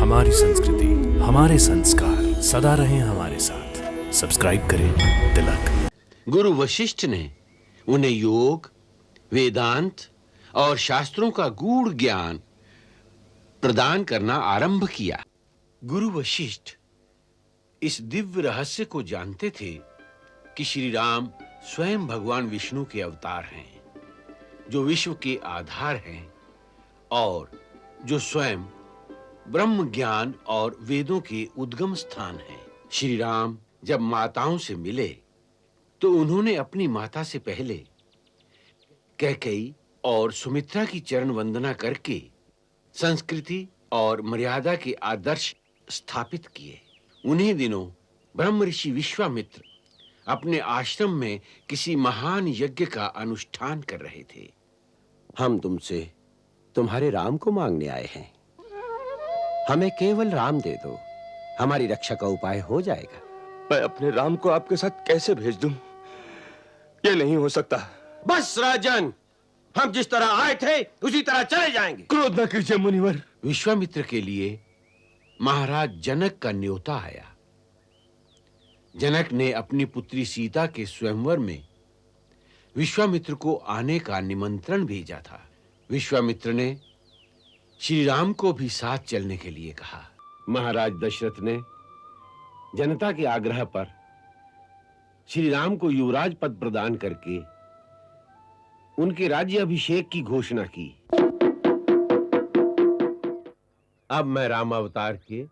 हमारी संस्कृति, हमारे संस्कार सदा रहें हमारे साथ। सब्सक्राइब करें तिलक। गुरु वशिष्ठ ने उन्हें योग, वेदांत और शास्त्रों का गूढ़ ज्ञान प्रदान करना आरंभ किया। गुरु वशिष्ठ इस दिव्य रहस्य को जानते थे कि श्री राम स्वयं भगवान विष्णु के अवतार हैं, जो विश्व के आधार हैं और जो स्वयं ब्रह्म ज्ञान और वेदों के उद्गम स्थान हैं। श्री राम जब माताओं से मिले तो उन्होंने अपनी माता से पहले कैकेयी और सुमित्रा की चरण वंदना करके संस्कृति और मर्यादा के आदर्श स्थापित किए। उन्हीं दिनों ब्रह्म ऋषि विश्वामित्र अपने आश्रम में किसी महान यज्ञ का अनुष्ठान कर रहे थे। हम तुमसे तुम्हारे राम को मांगने आए हैं। हमें केवल राम दे दो, हमारी रक्षा का उपाय हो जाएगा। मैं अपने राम को आपके साथ कैसे भेज दूं? ये नहीं हो सकता। बस राजन, हम जिस तरह आए थे उसी तरह चले जाएंगे। क्रोध न कीजिए मुनिवर। विश्वामित्र के लिए महाराज जनक का न्योता आया। जनक ने अपनी पुत्री सीता के स्वयंवर में विश्वामित्र को आने का निमंत्रण भेजा था। विश्वामित्र ने श्री राम को भी साथ चलने के लिए कहा। महाराज दशरथ ने जनता के आग्रह पर श्री राम को युवराज पद प्रदान करके उनके राज्य अभिषेक की घोषणा की। अब मैं राम अवतार के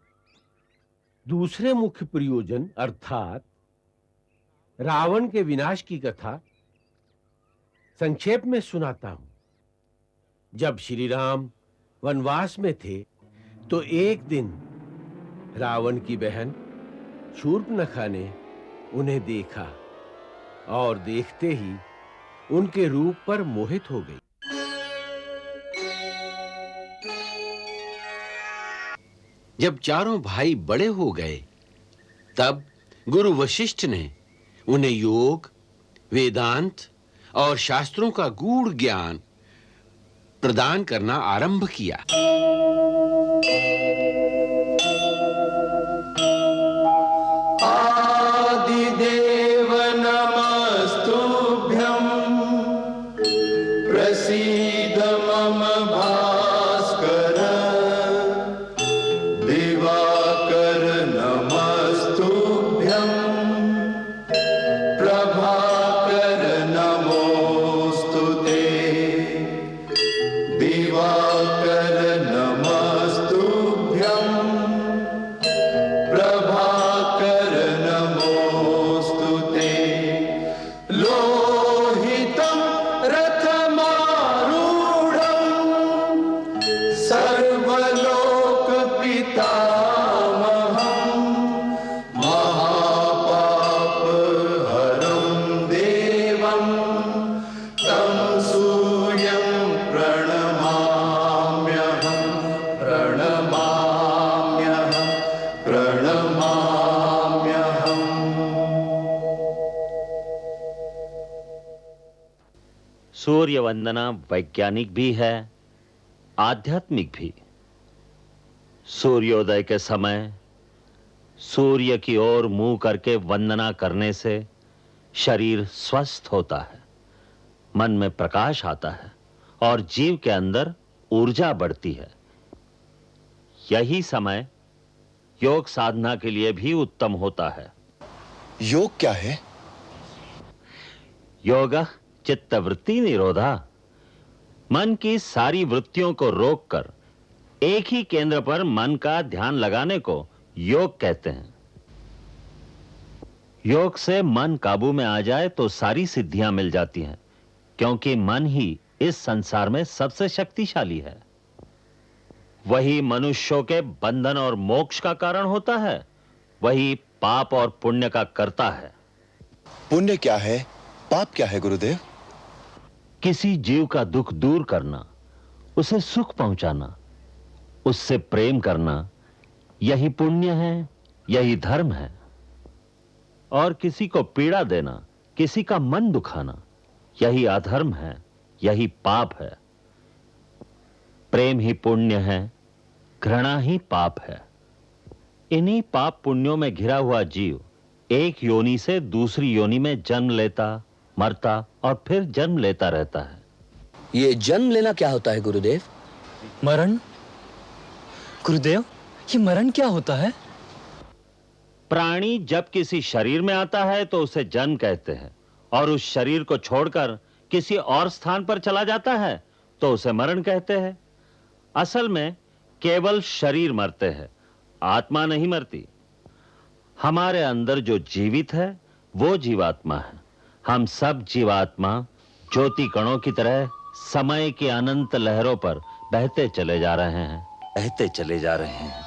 दूसरे मुख्य प्रयोजन अर्थात रावण के विनाश की कथा संक्षेप में सुनाता हूं। जब श्री राम वनवास में थे तो एक दिन रावण की बहन शूर्पणखा ने उन्हें देखा और देखते ही उनके रूप पर मोहित हो गई। जब चारों भाई बड़े हो गए तब गुरु वशिष्ठ ने उन्हें योग, वेदांत और शास्त्रों का गूढ़ ज्ञान प्रदान करना आरंभ किया। आदिदेव नमस्तुभ्यं प्रसीद मम भास्कर दिवाकर नमस्तुभ्यं प्रभाकर नमोस्तुते दिवाकर नमस्तुभ्यं प्रभाकर नमोस्तुते लोहितं रथमारूढं सर्वलोकपितामहं महापापहरं देवं तं सूर्यं प्रणमाम्यहं प्रणमाम्यहं। सूर्य वंदना वैज्ञानिक भी है, आध्यात्मिक भी। सूर्योदय के समय सूर्य की ओर मुंह करके वंदना करने से शरीर स्वस्थ होता है, मन में प्रकाश आता है और जीव के अंदर ऊर्जा बढ़ती है। यही समय योग साधना के लिए भी उत्तम होता है। योग क्या है? योग चित्तवृत्ति निरोधा, मन की सारी वृत्तियों को रोककर एक ही केंद्र पर मन का ध्यान लगाने को योग कहते हैं। योग से मन काबू में आ जाए तो सारी सिद्धियां मिल जाती हैं, क्योंकि मन ही इस संसार में सबसे शक्तिशाली है। वही मनुष्यों के बंधन और मोक्ष का कारण होता है, वही पाप और पुण्य का कर्ता है। पुण्य क्या है, पाप क्या है गुरुदेव? किसी जीव का दुख दूर करना, उसे सुख पहुंचाना, उससे प्रेम करना, यही पुण्य है, यही धर्म है। और किसी को पीड़ा देना, किसी का मन दुखाना, यही अधर्म है, यही पाप है। प्रेम ही पुण्य है, घृणा ही पाप है। इन्हीं पाप पुण्यों में घिरा हुआ जीव एक योनि से दूसरी योनि में जन्म लेता, मरता और फिर जन्म लेता रहता है। ये जन्म लेना क्या होता है गुरुदेव? मरण? गुरुदेव, ये मरण क्या होता है? प्राणी जब किसी शरीर में आता है तो उसे जन्म कहते हैं, और उस शरीर को छोड़कर किसी और स्थान पर चला जाता है तो उसे मरण कहते हैं। असल में केवल शरीर मरते हैं, आत्मा नहीं मरती। हमारे अंदर जो जीवित है वो जीवात्मा है। हम सब जीवात्मा ज्योति कणों की तरह समय की अनंत लहरों पर बहते चले जा रहे हैं, बहते चले जा रहे हैं।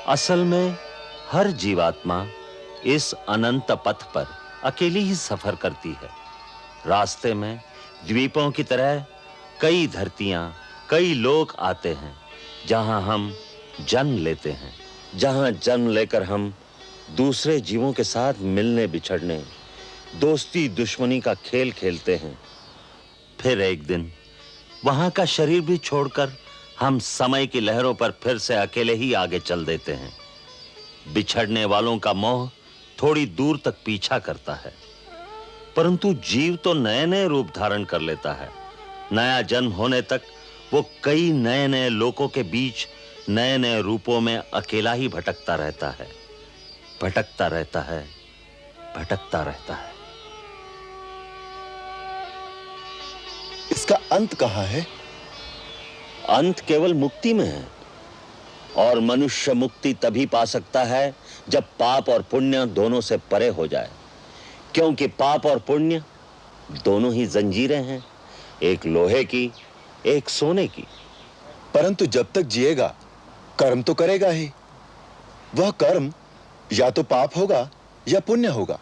असल में हर जीवात्मा इस अनंत पथ पर अकेली ही सफर करती है। रास्ते में द्वीपों की तरह कई धरतियां, कई लोग आते हैं जहां हम जन्म लेते हैं, जहां जन्म लेकर हम दूसरे जीवों के साथ मिलने बिछड़ने, दोस्ती दुश्मनी का खेल खेलते हैं। फिर एक दिन वहां का शरीर भी छोड़कर हम समय की लहरों पर फिर से अकेले ही आगे चल देते हैं। बिछड़ने वालों का मोह थोड़ी दूर तक पीछा करता है, परंतु जीव तो नए नए रूप धारण कर लेता है। नया जन्म होने तक वो कई नए नए लोकों के बीच नए नए रूपों में अकेला ही भटकता रहता है, भटकता रहता है, भटकता रहता है। इसका अंत कहाँ है? अंत केवल मुक्ति में है, और मनुष्य मुक्ति तभी पा सकता है जब पाप और पुण्य दोनों से परे हो जाए, क्योंकि पाप और पुण्य दोनों ही जंजीरें हैं, एक लोहे की, एक सोने की। परंतु जब तक जिएगा कर्म तो करेगा ही। वह कर्म या तो पाप होगा या पुण्य होगा।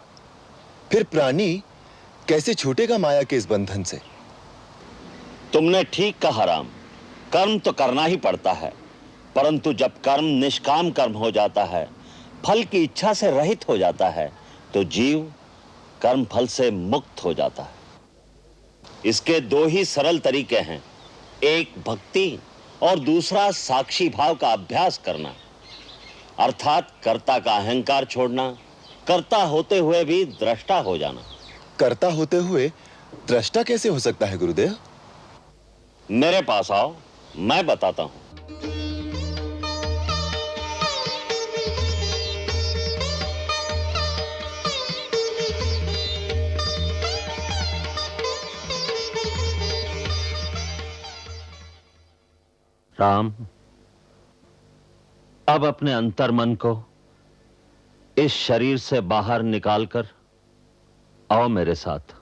फिर प्राणी कैसे छूटेगा माया के इस बंधन से? तुमने ठीक कहा राम, कर्म तो करना ही पड़ता है, परंतु जब कर्म निष्काम कर्म हो जाता है, फल की इच्छा से रहित हो जाता है, तो जीव कर्म फल से मुक्त हो जाता है। इसके दो ही सरल तरीके हैं, एक भक्ति और दूसरा साक्षी भाव का अभ्यास करना, अर्थात कर्ता का अहंकार छोड़ना, कर्ता होते हुए भी दृष्टा हो जाना। कर्ता होते हुए दृष्टा कैसे हो सकता है गुरुदेव? मेरे पास आओ, मैं बताता हूं। राम, अब अपने अंतर्मन को इस शरीर से बाहर निकालकर आओ मेरे साथ।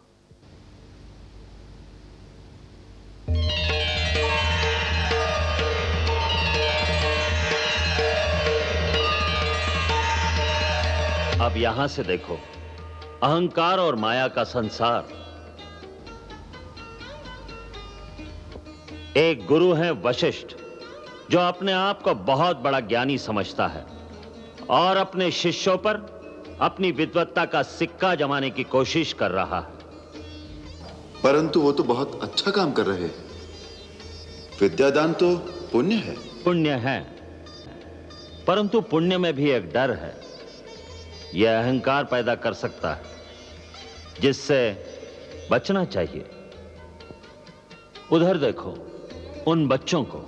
अब यहां से देखो, अहंकार और माया का संसार। एक गुरु है वशिष्ठ, जो अपने आप को बहुत बड़ा ज्ञानी समझता है और अपने शिष्यों पर अपनी विद्वत्ता का सिक्का जमाने की कोशिश कर रहा है। परंतु वो तो बहुत अच्छा काम कर रहे हैं। विद्यादान तो पुण्य है। पुण्य है, परंतु पुण्य में भी एक डर है। यह अहंकार पैदा कर सकता है, जिससे बचना चाहिए। उधर देखो, उन बच्चों को।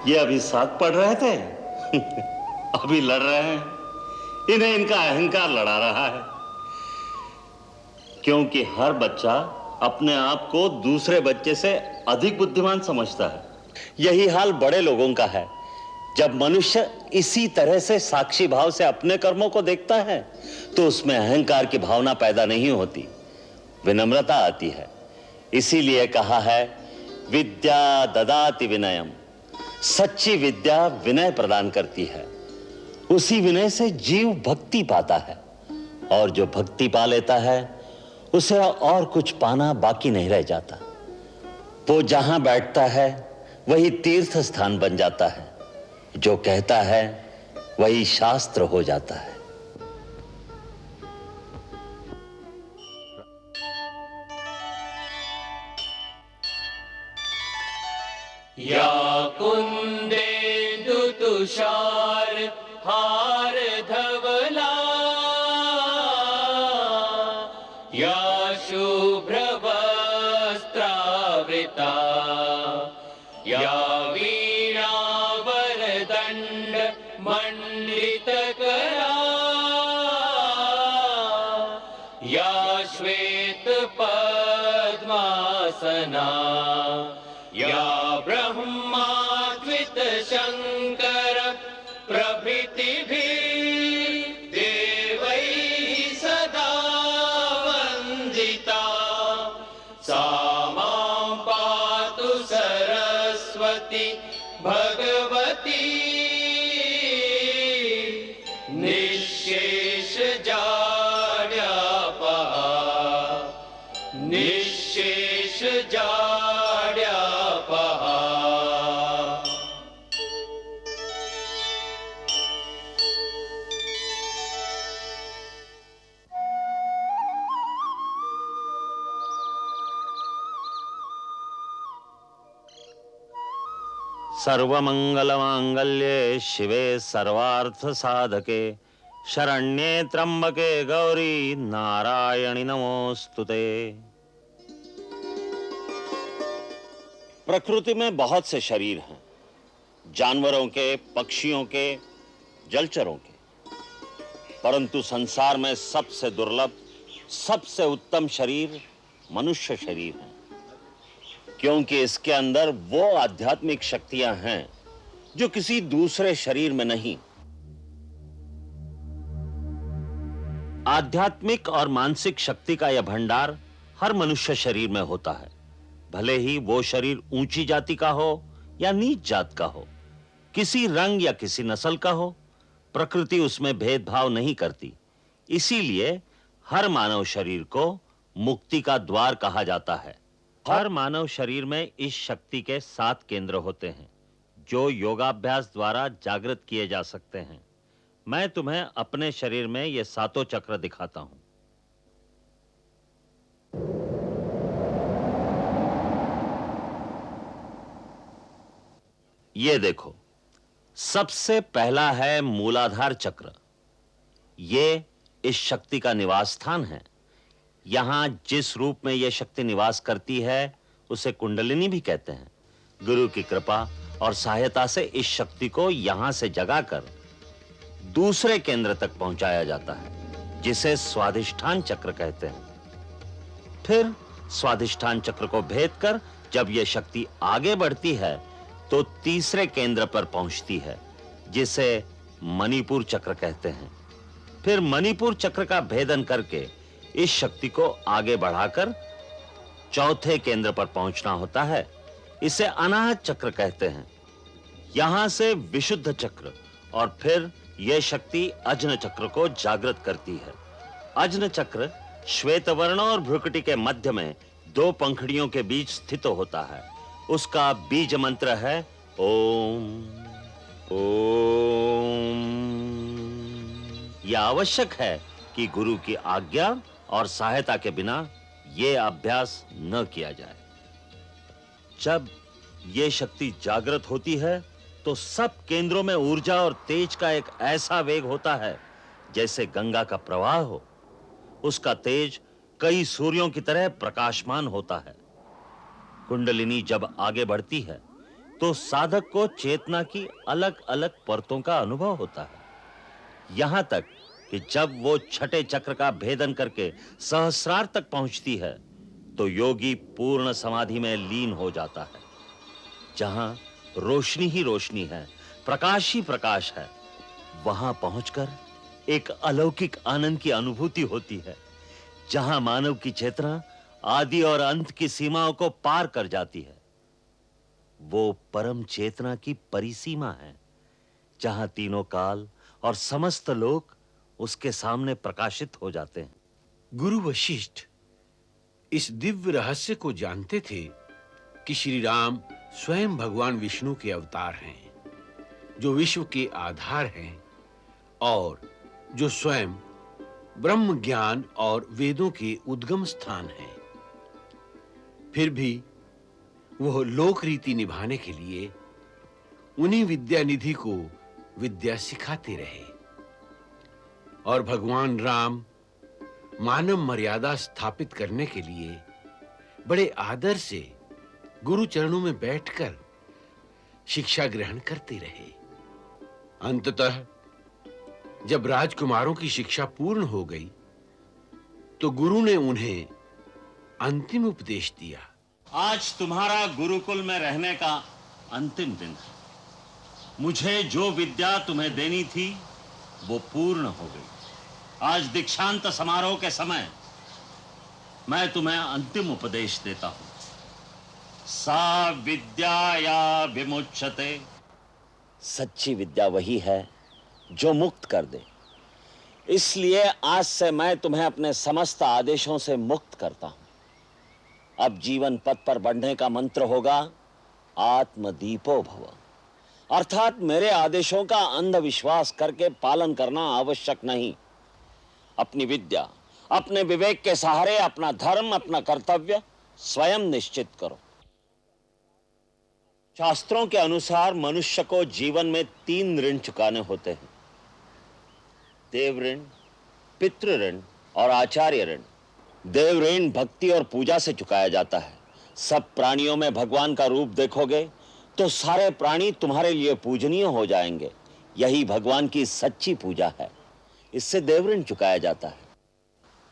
ये अभी साथ पढ़ रहे थे अभी लड़ रहे हैं। इन्हें इनका अहंकार लड़ा रहा है, क्योंकि हर बच्चा अपने आप को दूसरे बच्चे से अधिक बुद्धिमान समझता है। यही हाल बड़े लोगों का है। जब मनुष्य इसी तरह से साक्षी भाव से अपने कर्मों को देखता है, तो उसमें अहंकार की भावना पैदा नहीं होती, विनम्रता आती है। इसीलिए कहा है, विद्या ददाति विनयम, सच्ची विद्या विनय प्रदान करती है। उसी विनय से जीव भक्ति पाता है, और जो भक्ति पा लेता है उसे और कुछ पाना बाकी नहीं रह जाता। वो जहां बैठता है वही तीर्थ स्थान बन जाता है, जो कहता है वही शास्त्र हो जाता है। या कुंदेन्दु तुषार हार धवला या शुभ्र वस्त्रावृता या वीणावरदंड मंडितकरा या श्वेत पद्मासना या ब्रह्माद्वित शंकर प्रभृतिभिः देवैः सदा वंदिता सा मां पातु सरस्वती भगवती निःशेष जाड्यापहा निःशेष जाड्यापहा। सर्वमंगलमांगल्ये शिवे सर्वार्थ साधके शरण्ये त्र्यंबके गौरी नारायणि नमोस्तुते। प्रकृति में बहुत से शरीर हैं, जानवरों के, पक्षियों के, जलचरों के, परंतु संसार में सबसे दुर्लभ, सबसे उत्तम शरीर मनुष्य शरीर है, क्योंकि इसके अंदर वो आध्यात्मिक शक्तियां हैं जो किसी दूसरे शरीर में नहीं। आध्यात्मिक और मानसिक शक्ति का यह भंडार हर मनुष्य शरीर में होता है, भले ही वो शरीर ऊंची जाति का हो या नीच जात का हो, किसी रंग या किसी नस्ल का हो, प्रकृति उसमें भेदभाव नहीं करती। इसीलिए हर मानव शरीर को मुक्ति का द्वार कहा जाता है। हर मानव शरीर में इस शक्ति के 7 केंद्र होते हैं, जो योगाभ्यास द्वारा जागृत किए जा सकते हैं। मैं तुम्हें अपने शरीर में ये 7 चक्र दिखाता हूं। ये देखो, सबसे पहला है मूलाधार चक्र। ये इस शक्ति का निवास स्थान है। यहां जिस रूप में यह शक्ति निवास करती है उसे कुंडलिनी भी कहते हैं। गुरु की कृपा और सहायता से इस शक्ति को यहां से जगाकर दूसरे केंद्र तक पहुंचाया जाता है, जिसे स्वाधिष्ठान चक्र कहते हैं। फिर स्वाधिष्ठान चक्र को भेद कर जब यह शक्ति आगे बढ़ती है तो तीसरे केंद्र पर पहुंचती है, जिसे मणिपुर चक्र कहते हैं। फिर मणिपुर चक्र का भेदन करके इस शक्ति को आगे बढ़ाकर चौथे केंद्र पर पहुंचना होता है, इसे अनाहत चक्र कहते हैं। यहां से विशुद्ध चक्र और फिर यह शक्ति अजन चक्र को जागृत करती है। अजन चक्र श्वेत वर्ण और भ्रुकुटी के मध्य में 2 पंखुड़ियों के बीच स्थित होता है। उसका बीज मंत्र है ओम ओम। यह आवश्यक है कि गुरु की आज्ञा और सहायता के बिना यह अभ्यास न किया जाए। जब यह शक्ति जागृत होती है तो सब केंद्रों में ऊर्जा और तेज का एक ऐसा वेग होता है जैसे गंगा का प्रवाह हो। उसका तेज कई सूर्यों की तरह प्रकाशमान होता है। कुंडलिनी जब आगे बढ़ती है तो साधक को चेतना की अलग-अलग परतों का अनुभव होता है, यहां तक कि जब वो छठे चक्र का भेदन करके सहस्रार तक पहुंचती है तो योगी पूर्ण समाधि में लीन हो जाता है। जहां रोशनी ही रोशनी है, प्रकाश ही प्रकाश है, वहां पहुंचकर एक अलौकिक आनंद की अनुभूति होती है, जहां मानव की चेतना आदि और अंत की सीमाओं को पार कर जाती है। वो परम चेतना की परिसीमा है, जहां तीनों काल और समस्त लोक उसके सामने प्रकाशित हो जाते हैं। गुरु वशिष्ठ इस दिव्य रहस्य को जानते थे कि श्री राम स्वयं भगवान विष्णु के अवतार हैं, जो विश्व के आधार हैं और जो स्वयं ब्रह्म ज्ञान और वेदों के उद्गम स्थान हैं। फिर भी वह लोक रीति निभाने के लिए उन्हीं विद्या निधि को विद्या सिखाते रहे और भगवान राम मानव मर्यादा स्थापित करने के लिए बड़े आदर से गुरु चरणों में बैठकर शिक्षा ग्रहण करते रहे। अंततः जब राजकुमारों की शिक्षा पूर्ण हो गई तो गुरु ने उन्हें अंतिम उपदेश दिया। आज तुम्हारा गुरुकुल में रहने का अंतिम दिन है। मुझे जो विद्या तुम्हें देनी थी वो पूर्ण हो गई। आज दीक्षांत समारोह के समय मैं तुम्हें अंतिम उपदेश देता हूं। सा विद्या या विमुच्यते। सच्ची विद्या वही है जो मुक्त कर दे। इसलिए आज से मैं तुम्हें अपने समस्त आदेशों से मुक्त करता हूं। अब जीवन पथ पर बढ़ने का मंत्र होगा आत्मदीपो भव, अर्थात मेरे आदेशों का अंधविश्वास करके पालन करना आवश्यक नहीं। अपनी विद्या, अपने विवेक के सहारे अपना धर्म, अपना कर्तव्य स्वयं निश्चित करो। शास्त्रों के अनुसार मनुष्य को जीवन में 3 ऋण चुकाने होते हैं: देव ऋण, पितृ ऋण और आचार्य ऋण। देव ऋण भक्ति और पूजा से चुकाया जाता है। सब प्राणियों में भगवान का रूप देखोगे तो सारे प्राणी तुम्हारे लिए पूजनीय हो जाएंगे। यही भगवान की सच्ची पूजा है। इससे देव ऋण चुकाया जाता है।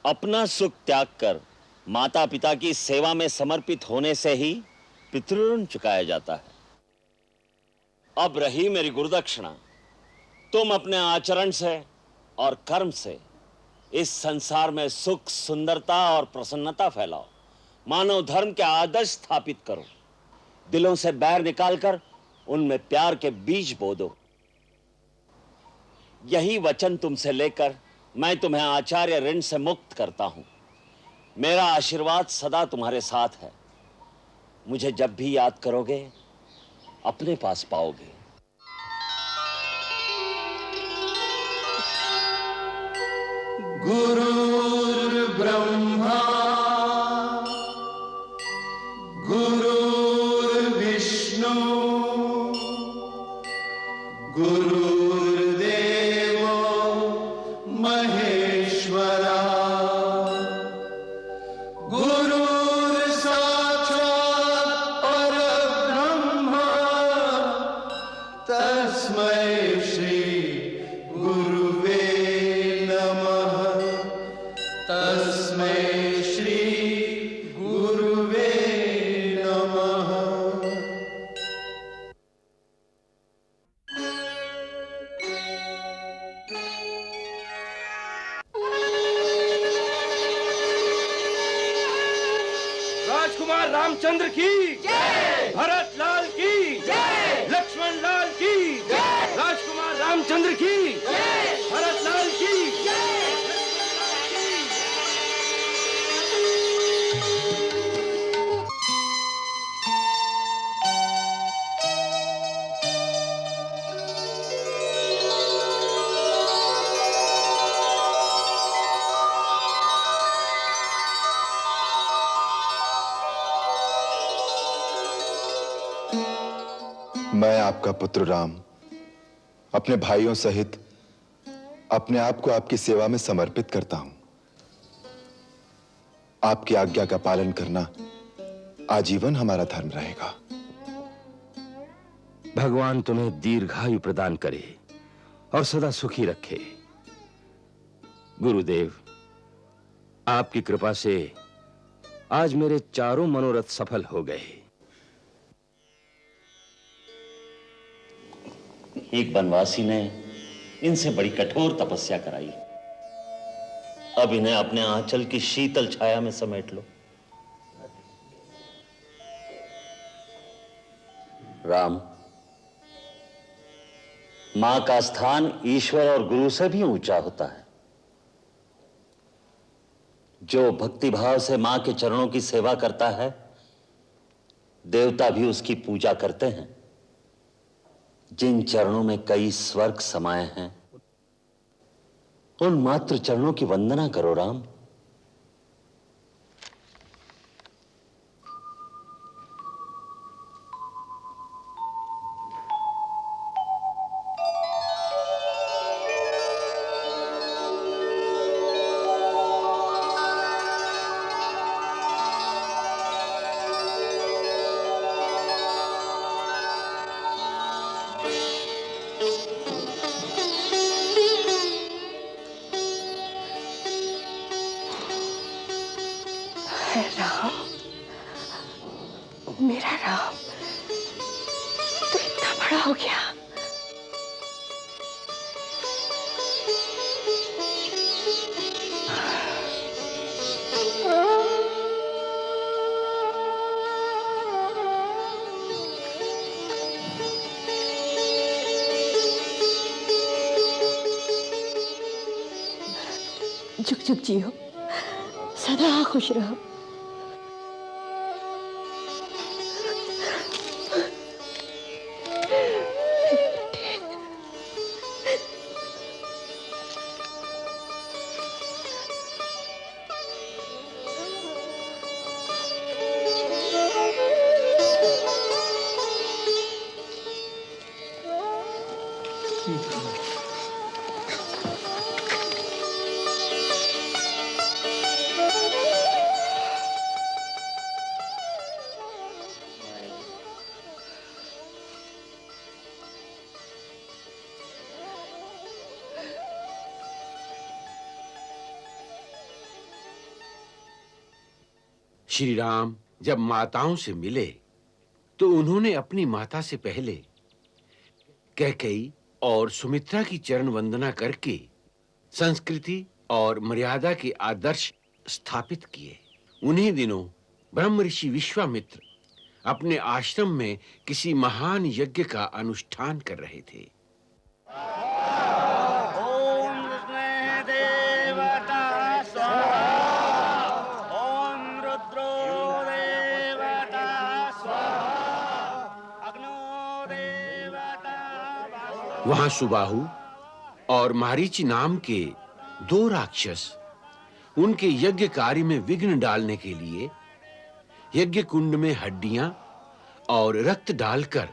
अपना सुख त्याग कर माता पिता की सेवा में समर्पित होने से ही पितृ ऋण चुकाया जाता है। अब रही मेरी गुरुदक्षिणा। तुम अपने आचरण से और कर्म से इस संसार में सुख, सुंदरता और प्रसन्नता फैलाओ। मानव धर्म के आदर्श स्थापित करो। दिलों से बैर निकालकर उनमें प्यार के बीज बो दो। यही वचन तुमसे लेकर मैं तुम्हें आचार्य ऋण से मुक्त करता हूं। मेरा आशीर्वाद सदा तुम्हारे साथ है। मुझे जब भी याद करोगे अपने पास पाओगे। गुरुर्ब्रह्मा गुरुर्विष्णु गुरुर्देवो महेश्वरा गुरुर्साक्षात् परब्रह्म तस्मै श्री गुरुवे नमः। तस्मै श्री गुरुवे नमः। राजकुमार रामचंद्र की जय, भरत लाल की जय, लक्ष्मण लाल की जय, राजकुमार रामचंद्र की जय, भरत लाल की जय। मैं आपका पुत्र राम अपने भाइयों सहित अपने आप को आपकी सेवा में समर्पित करता हूं। आपकी आज्ञा का पालन करना आजीवन हमारा धर्म रहेगा। भगवान तुम्हें दीर्घायु प्रदान करे और सदा सुखी रखे। गुरुदेव, आपकी कृपा से आज मेरे चारों मनोरथ सफल हो गए। एक बनवासी ने इनसे बड़ी कठोर तपस्या कराई। अब इन्हें अपने आंचल की शीतल छाया में समेट लो। राम, मां का स्थान ईश्वर और गुरु से भी ऊंचा होता है। जो भक्तिभाव से मां के चरणों की सेवा करता है, देवता भी उसकी पूजा करते हैं। जिन चरणों में कई स्वर्ग समाये हैं, उन मात्र चरणों की वंदना करो राम। राम, मेरा राम, तू इतना बड़ा हो गया। जुग जुग जियो, सदा खुश रहो। श्री राम जब माताओं से मिले तो उन्होंने अपनी माता से पहले कैकेयी और सुमित्रा की चरण वंदना करके संस्कृति और मर्यादा के आदर्श स्थापित किए। उन्हीं दिनों ब्रह्म ऋषि विश्वामित्र अपने आश्रम में किसी महान यज्ञ का अनुष्ठान कर रहे थे। वहां सुबाहु और मारीची नाम के दो राक्षस उनके यज्ञ कार्य में विघ्न डालने के लिए यज्ञ कुंड में हड्डियां और रक्त डालकर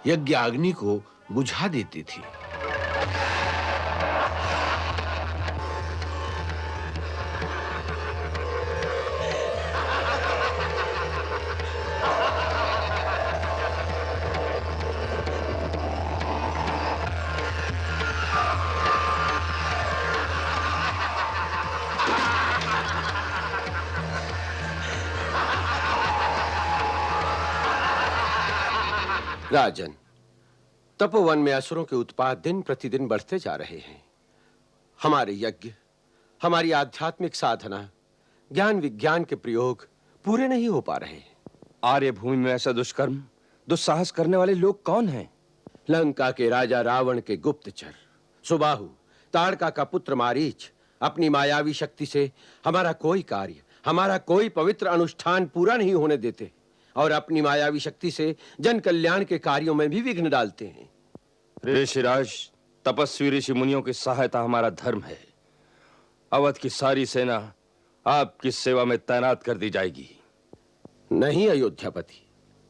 यज्ञाग्नि को बुझा देते थे। राजन, तपोवन में असुरों के उत्पात दिन प्रतिदिन बढ़ते जा रहे हैं। हमारे यज्ञ, हमारी आध्यात्मिक साधना, ज्ञान विज्ञान के प्रयोग पूरे नहीं हो पा रहे। आर्य भूमि में ऐसा दुष्कर्म, दुस्साहस करने वाले लोग कौन हैं? लंका के राजा रावण के गुप्तचर, सुबाहु, ताड़का का पुत्र मारीच अपनी मायावी शक्ति से हमारा कोई कार्य, हमारा कोई पवित्र अनुष्ठान पूरा नहीं होने देते और अपनी मायावी शक्ति से जन कल्याण के कार्यों में भी विघ्न डालते हैं। ऋषिराज, तपस्वी ऋषि मुनियों की सहायता हमारा धर्म है। अवध की सारी सेना आपकी सेवा में तैनात कर दी जाएगी। नहीं अयोध्यापति,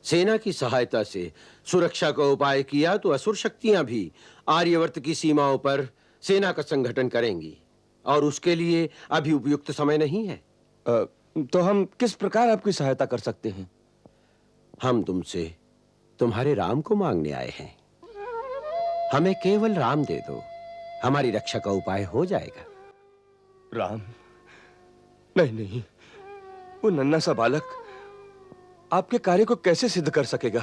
सेना की सहायता से सुरक्षा का उपाय किया तो असुर शक्तियां भी आर्यवर्त की सीमाओं पर सेना का संगठन करेंगी और उसके लिए अभी उपयुक्त समय नहीं है। तो हम किस प्रकार आपकी सहायता कर सकते हैं? हम तुमसे तुम्हारे राम को मांगने आए हैं। हमें केवल राम दे दो, हमारी रक्षा का उपाय हो जाएगा। राम? नहीं नहीं, वो नन्हा सा बालक आपके कार्य को कैसे सिद्ध कर सकेगा?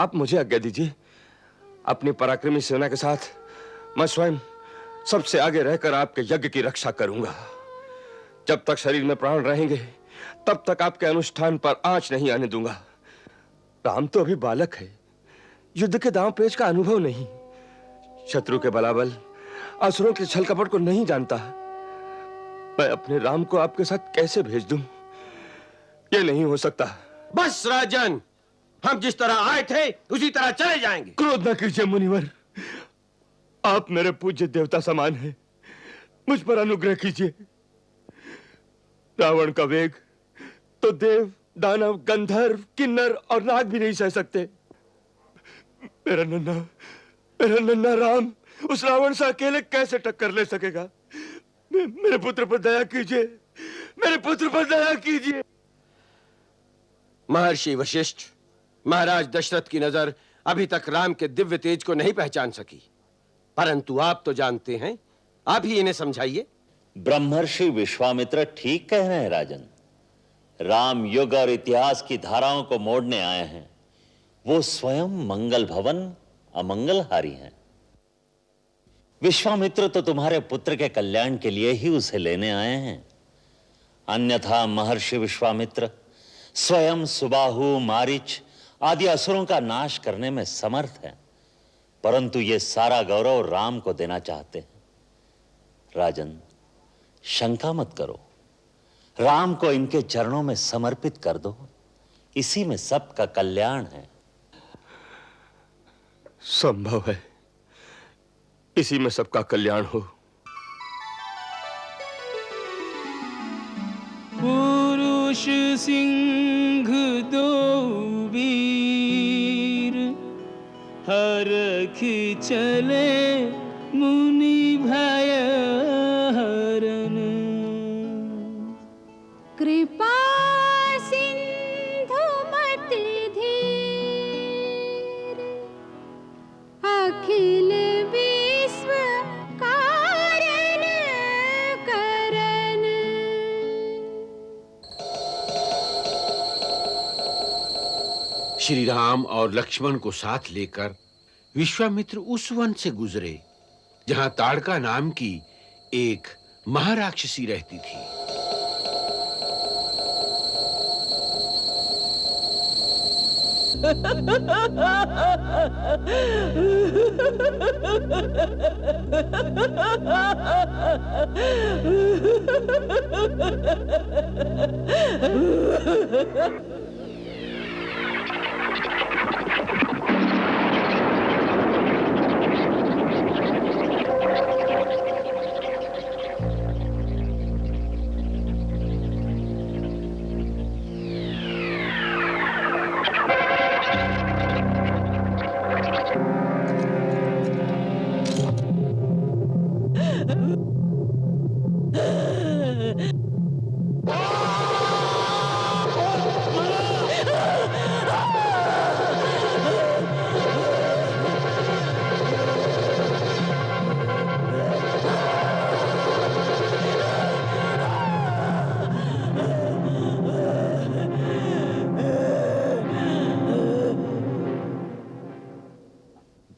आप मुझे आज्ञा दीजिए। अपनी पराक्रमी सेना के साथ मैं स्वयं सबसे आगे रहकर आपके यज्ञ की रक्षा करूंगा। जब तक शरीर में प्राण रहेंगे तब तक आपके अनुष्ठान पर आंच नहीं आने दूंगा। राम तो अभी बालक है, युद्ध के दांव पेच का अनुभव नहीं, शत्रु के बलाबल, असुरों के छल कपट को नहीं जानता। मैं अपने राम को आपके साथ कैसे भेज दूं? ये नहीं हो सकता। बस राजन, हम जिस तरह आए थे उसी तरह चले जाएंगे। क्रोध न कीजिए मुनिवर, आप मेरे पूज्य देवता समान हैं, मुझ पर अनुग्रह कीजिए। रावण का वेग तो देव, दानव, गंधर्व, किन्नर और नाग भी नहीं सह सकते। मेरा नन्हा राम उस रावण से अकेले कैसे टक्कर ले सकेगा? मेरे पुत्र पर दया कीजिए, मेरे पुत्र पर दया कीजिए। महर्षि वशिष्ठ, महाराज दशरथ की नजर अभी तक राम के दिव्य तेज को नहीं पहचान सकी, परंतु आप तो जानते हैं, आप ही इन्हें समझाइए। ब्रह्मर्षि विश्वामित्र ठीक कह रहे हैं राजन। राम युग और इतिहास की धाराओं को मोड़ने आए हैं। वो स्वयं मंगल भवन अमंगलहारी हैं। विश्वामित्र तो तुम्हारे पुत्र के कल्याण के लिए ही उसे लेने आए हैं। अन्यथा महर्षि विश्वामित्र स्वयं सुबाहु, मारीच आदि असुरों का नाश करने में समर्थ हैं, परंतु ये सारा गौरव राम को देना चाहते हैं। राजन, शंका मत करो, राम को इनके चरणों में समर्पित कर दो, इसी में सबका कल्याण है। संभव है, इसी में सबका कल्याण हो। पुरुष सिंह दो वीर, हरख चले मुनि भय हरन। कृपा सिंधु मति धीर, अखिल विश्व कारण करन। श्री राम और लक्ष्मण को साथ लेकर विश्वामित्र उस वन से गुजरे जहां ताड़का नाम की एक महाराक्षसी रहती थी।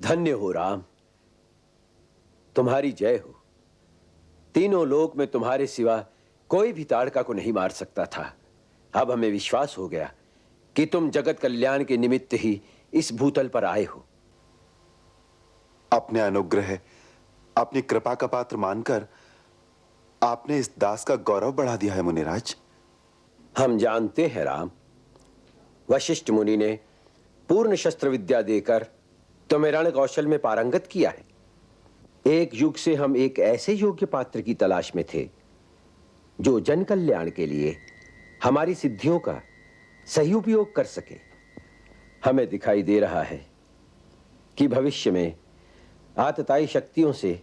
धन्य हो राम, तुम्हारी जय हो। तीनों लोक में तुम्हारे सिवा कोई भी ताड़का को नहीं मार सकता था। अब हमें विश्वास हो गया कि तुम जगत कल्याण के निमित्त ही इस भूतल पर आए हो। अपने अनुग्रह, अपनी कृपा का पात्र मानकर आपने इस दास का गौरव बढ़ा दिया है मुनिराज। हम जानते हैं राम, वशिष्ठ मुनि ने पूर्ण शस्त्र विद्या देकर तुम्हें रण कौशल में पारंगत किया है। एक युग से हम एक ऐसे योग्य पात्र की तलाश में थे जो जन कल्याण के लिए हमारी सिद्धियों का सही उपयोग कर सके। हमें दिखाई दे रहा है कि भविष्य में आतताई शक्तियों से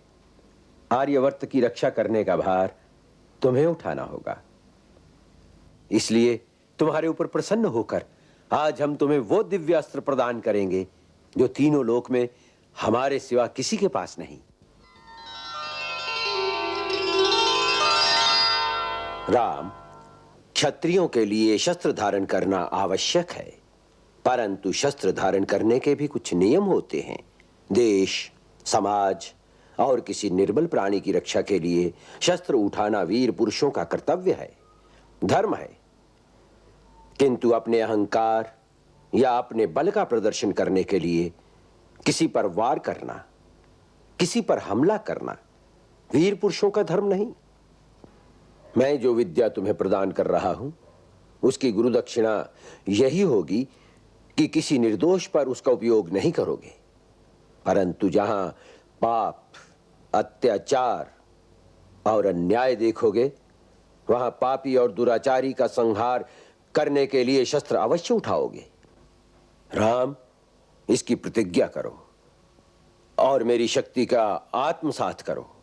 आर्यवर्त की रक्षा करने का भार तुम्हें उठाना होगा। इसलिए तुम्हारे ऊपर प्रसन्न होकर आज हम तुम्हें वो दिव्यास्त्र प्रदान करेंगे जो तीनों लोक में हमारे सिवा किसी के पास नहीं। राम, क्षत्रियों के लिए शस्त्र धारण करना आवश्यक है, परंतु शस्त्र धारण करने के भी कुछ नियम होते हैं। देश, समाज और किसी निर्बल प्राणी की रक्षा के लिए शस्त्र उठाना वीर पुरुषों का कर्तव्य है, धर्म है। किंतु अपने अहंकार या अपने बल का प्रदर्शन करने के लिए किसी पर वार करना, किसी पर हमला करना वीर पुरुषों का धर्म नहीं। मैं जो विद्या तुम्हें प्रदान कर रहा हूं, उसकी गुरु दक्षिणा यही होगी कि किसी निर्दोष पर उसका उपयोग नहीं करोगे, परंतु जहां पाप, अत्याचार और अन्याय देखोगे, वहां पापी और दुराचारी का संहार करने के लिए शस्त्र अवश्य उठाओगे। राम, इसकी प्रतिज्ञा करो और मेरी शक्ति का आत्मसात करो।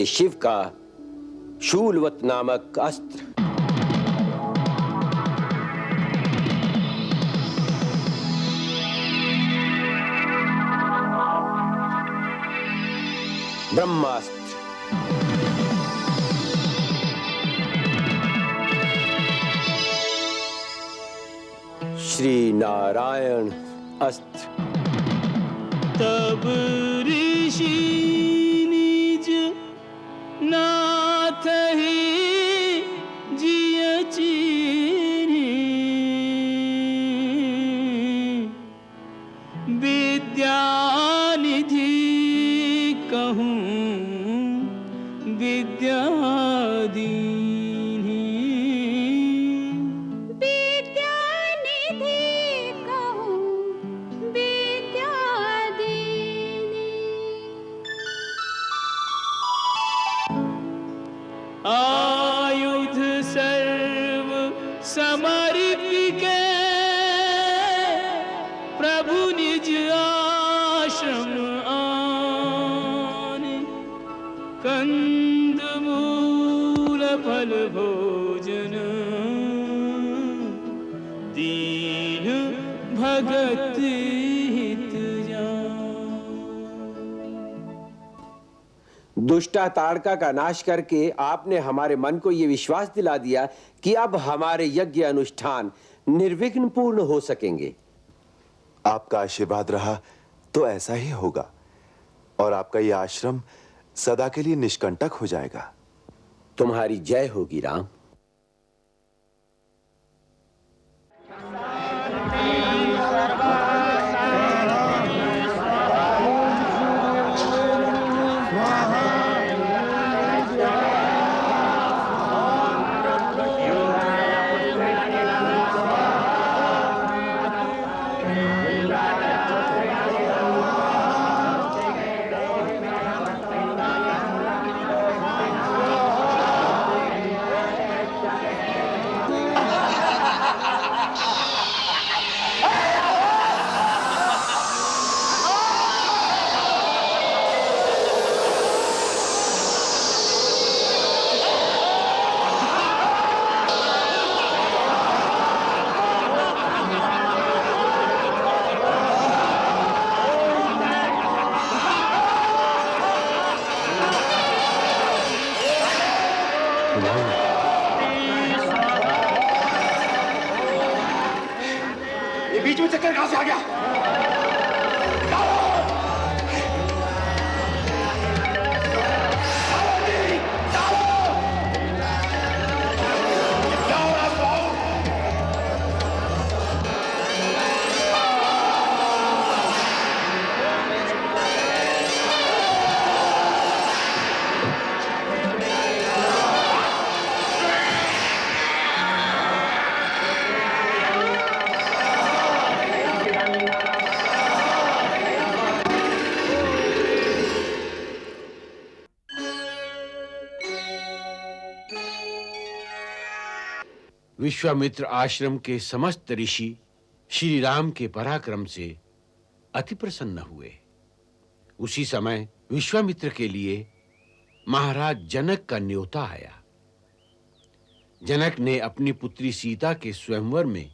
शिव का शूलवत नामक अस्त्र ब्रह्मास्त्र, श्री नारायण अस्त्र। तब ऋषि निज नाथ ही जिय चीनी, विद्यानिधि कहूँ विद्यादीनी। विद्यानिधि कहूँ विद्यादीनी। आयुध सर्व समर्पिके प्रभु निज आश्रम आने, कंद मूल फल भोजन दीन भगत हित जान। दुष्टा ताड़का का नाश करके आपने हमारे मन को यह विश्वास दिला दिया कि अब हमारे यज्ञ अनुष्ठान निर्विघ्न पूर्ण हो सकेंगे। आपका आशीर्वाद रहा तो ऐसा ही होगा और आपका यह आश्रम सदा के लिए निष्कंटक हो जाएगा। तुम्हारी जय होगी राम। ये बीच में चक्कर कहां से आ गया? विश्वामित्र आश्रम के समस्त ऋषि श्री राम के पराक्रम से अति प्रसन्न हुए। उसी समय विश्वामित्र के लिए महाराज जनक का न्योता आया। जनक ने अपनी पुत्री सीता के स्वयंवर में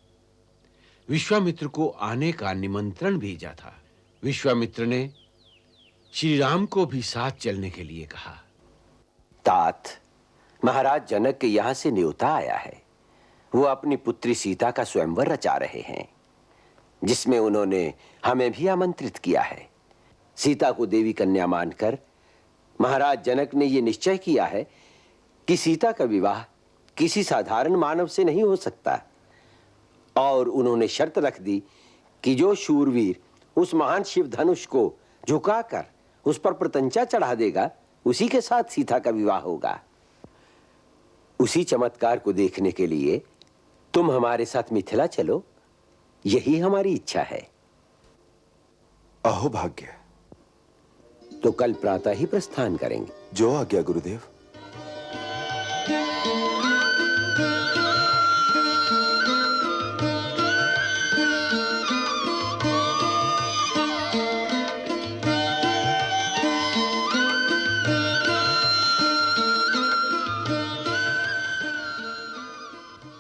विश्वामित्र को आने का निमंत्रण भेजा था। विश्वामित्र ने श्री राम को भी साथ चलने के लिए कहा। तात, महाराज जनक के यहां से न्योता आया है। वो अपनी पुत्री सीता का स्वयंवर रचा रहे हैं, जिसमें उन्होंने हमें भी आमंत्रित किया है। सीता को देवी कन्या मानकर महाराज जनक ने यह निश्चय किया है कि सीता का विवाह किसी साधारण मानव से नहीं हो सकता, और उन्होंने शर्त रख दी कि जो शूरवीर उस महान शिव धनुष को झुकाकर उस पर प्रतंचा चढ़ा देगा, उसी के साथ सीता का विवाह होगा। उसी चमत्कार को देखने के लिए तुम हमारे साथ मिथिला चलो, यही हमारी इच्छा है। अहो भाग्य। तो कल प्रातः ही प्रस्थान करेंगे। जो आज्ञा गुरुदेव।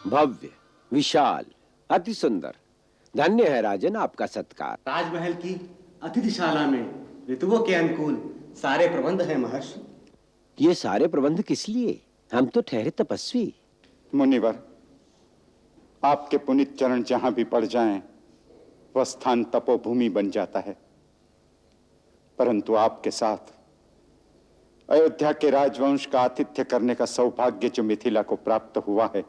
भव्य, विशाल, अति सुंदर, धन्य है राजन आपका सत्कार। राजमहल की अतिथिशाला में ऋतुओं के अनुकूल सारे प्रबंध हैं महर्षि। ये सारे प्रबंध किस लिए? हम तो ठहरे तपस्वी। मुनिवर, आपके पुनीत चरण जहां भी पड़ जाएं, वह स्थान तपोभूमि बन जाता है। परंतु आपके साथ अयोध्या के राजवंश का आतिथ्य करने का सौभाग्य जो मिथिला को प्राप्त हुआ है,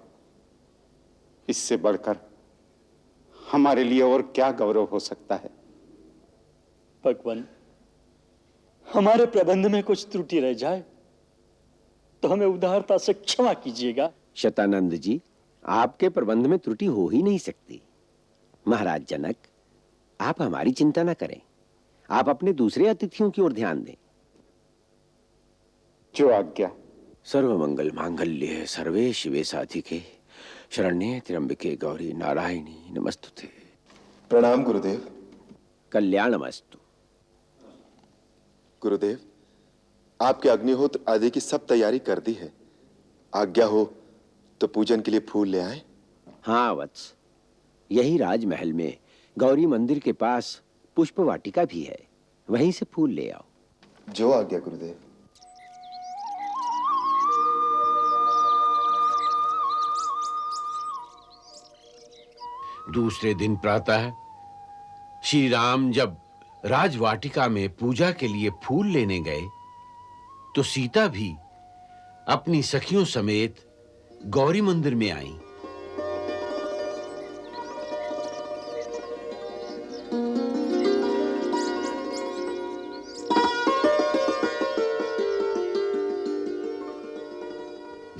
इससे बढ़कर हमारे लिए और क्या गौरव हो सकता है। भगवान, हमारे प्रबंध में कुछ त्रुटि रह जाए तो हमें उदारता से क्षमा कीजिएगा। शतानंद जी, आपके प्रबंध में त्रुटि हो ही नहीं सकती। महाराज जनक, आप हमारी चिंता न करें, आप अपने दूसरे अतिथियों की ओर ध्यान दें। जो आज्ञा। सर्वमंगल मांगल्ये सर्वे शिवे साधिके शरण्ये त्र्यंबके गौरी नारायणी नमस्तुते। प्रणाम गुरुदेव। कल्याणमस्तु। गुरुदेव, आपके अग्निहोत्र आदि की सब तैयारी कर दी है। आज्ञा हो तो पूजन के लिए फूल ले आए। हाँ वत्स, यही राजमहल में गौरी मंदिर के पास पुष्प वाटिका भी है, वहीं से फूल ले आओ। जो आज्ञा गुरुदेव। दूसरे दिन प्रातः श्री राम जब राजवाटिका में पूजा के लिए फूल लेने गए, तो सीता भी अपनी सखियों समेत गौरी मंदिर में आईं।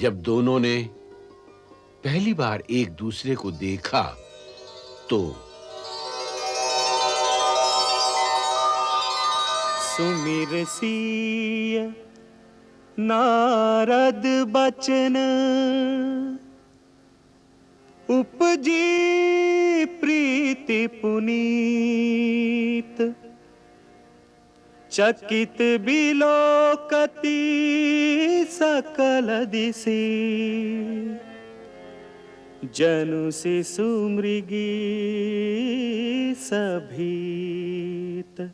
जब दोनों ने पहली बार एक दूसरे को देखा तो सुमिर सिय नारद बचन उपजी प्रीति पुनीत चकित बिलोकति सकल दिशि जनु शिशु मृगी सभीत।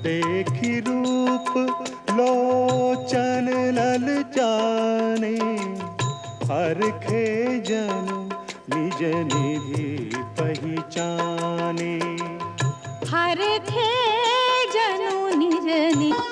देखी रूप लोचन लल जाने हरखे जनु निज निधि पहचाने। हरखे जनु निज निधि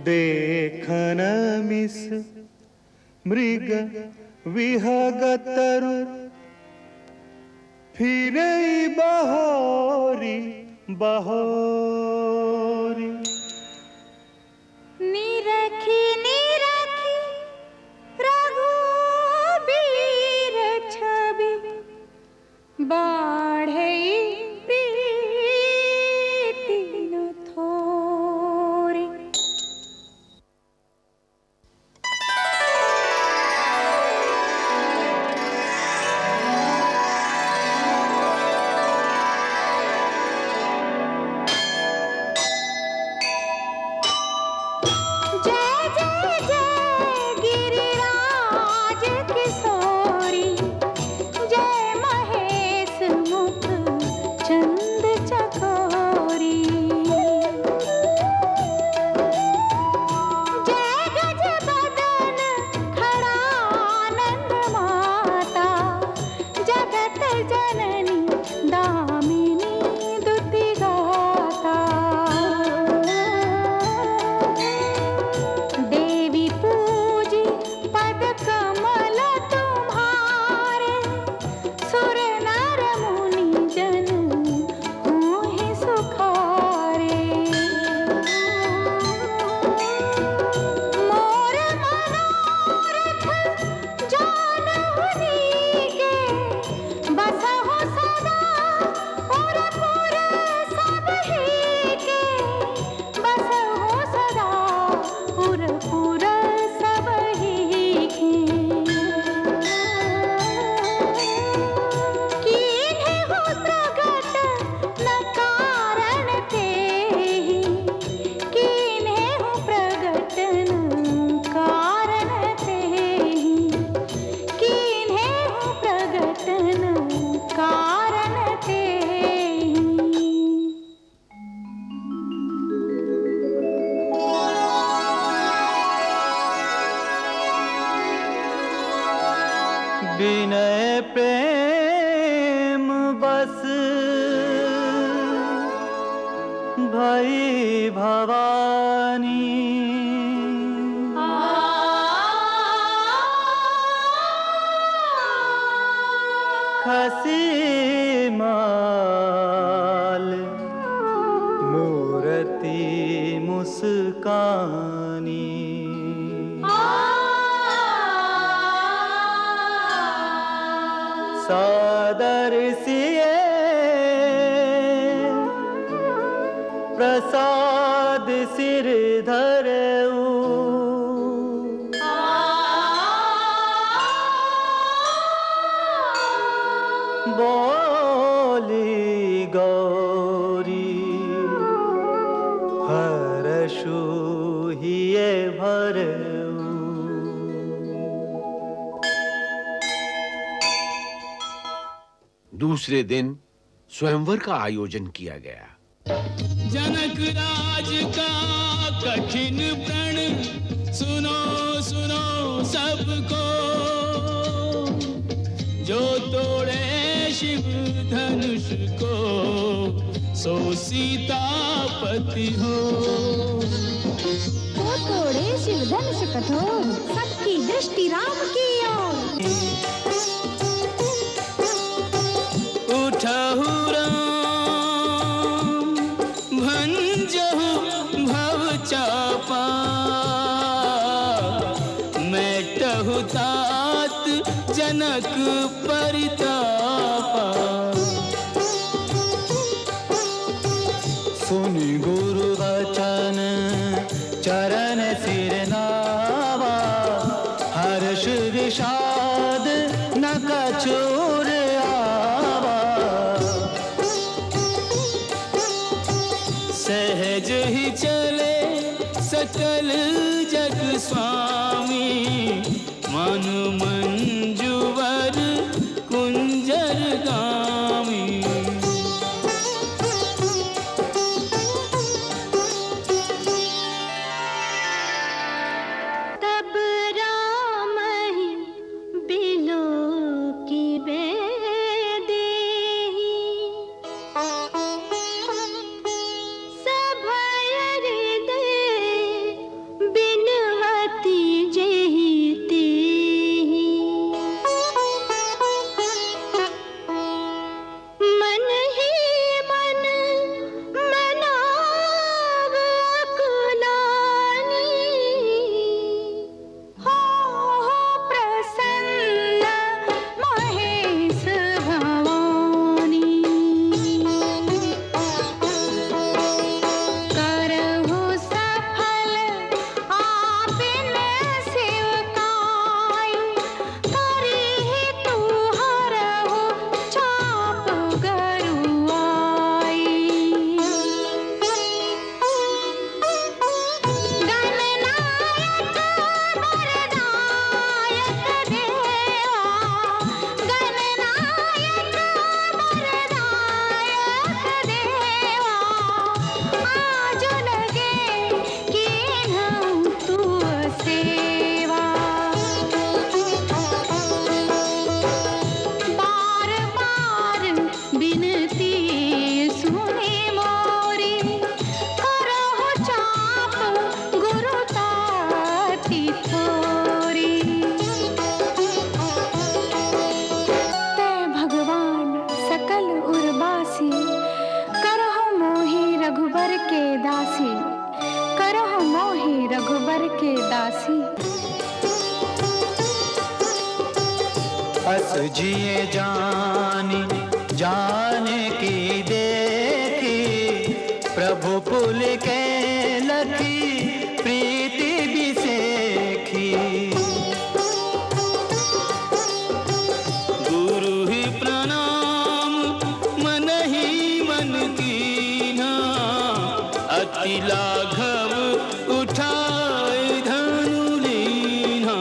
देखन मिस मृग विहगतरु फिरई बहोरी बहोरी। निरखी निरखी रघुबीर छवि बाढ़ई प्रीति न थोरी। विनय प्रेम बस भई भवानी खसी माल मूरति मुस्कानी सादर सिए प्रसाद सिर धरऊ बोली गौरी हर्षु हिये भरऊ। दूसरे दिन स्वयंवर का आयोजन किया गया। जनक राज का कठिन प्रण सुनो सुनो सबको, जो तोड़े शिव धनुष को सो सीतापति हो। वो तोड़े शिव धनुष कठोर, सबकी दृष्टि राम की ओर। उठहु राम भंजहु भव चापा, मेटहु तात जनक परितापा। सुनि गुरु वचन चरण सिर नावा, हर्ष विषाद न कछुर आवा। सहज ही चले सकल जग स्वामी, मन मंजुवर कुंजर गामी। तब राम ही बिलो की बेदेही, सभय हृदय ये जानी जाने की देखी प्रभु पुल के लखी प्रीति भी सेखी गुरु ही प्रणाम मन ही मन कीना अति लाघव उठाए धनु लीना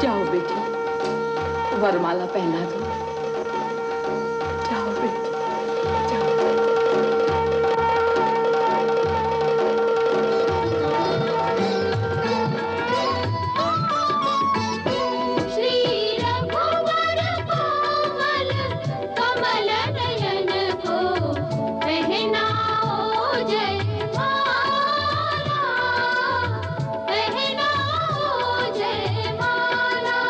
जाओ बेटी, वरमाला पहना दो। जाओ बेटी, श्री रघुवर कोमल कमल नयन को पहनाओ जयमाला, पहनाओ जयमाला।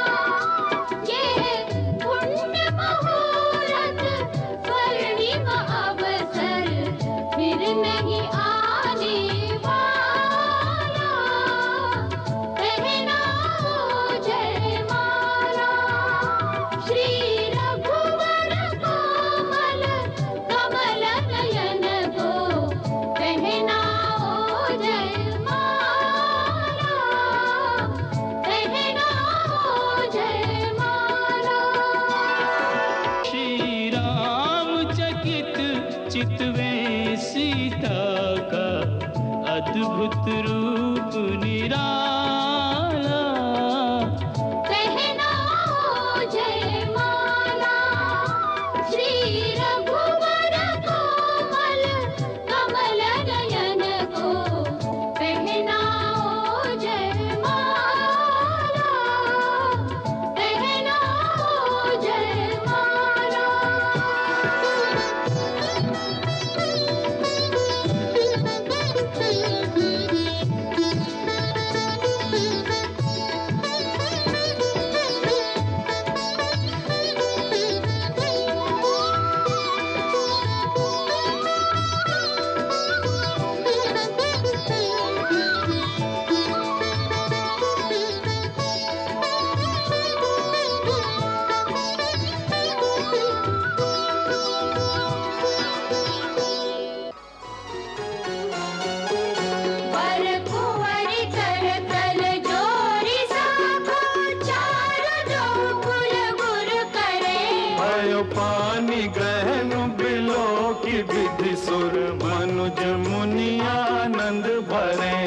ये पुण्य मुहूर्त स्वर्णिम अवसर फिर नहीं आने वाला, पहनाओ जयमाला। श्री रघुवर कोमल कमल नयन को पहनाओ जयमाला, पहनाओ जयमाला। श्री राम चकित चितवे सीता का अद्भुत रूप निराला पहनाओ जयमाला। श्री रघुवर कोमल कमल नयन को पहनाओ जयमाला, पहनाओ जयमाला। वर कुंवर कर तल जोरी साखो चार जो कुल गुर करे। भयो पानी गहन बिलो की विधि सुर मनुज मुनि आनंद भरे।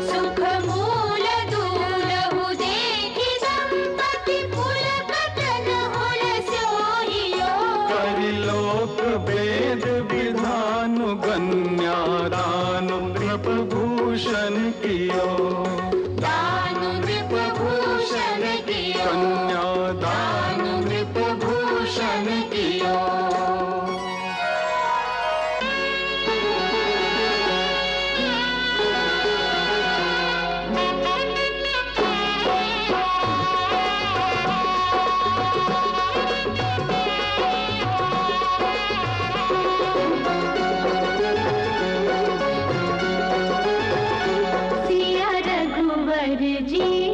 सुख मूल दूलहु देखि दंपति पुलकतन हुल सोहियो। करिलोक वेद विधान गण्यादानु नृपभूषण कियो। दानु नृपभूषण कियो। कन्यादान नृपभूषण कियो। सिया रघुवर जी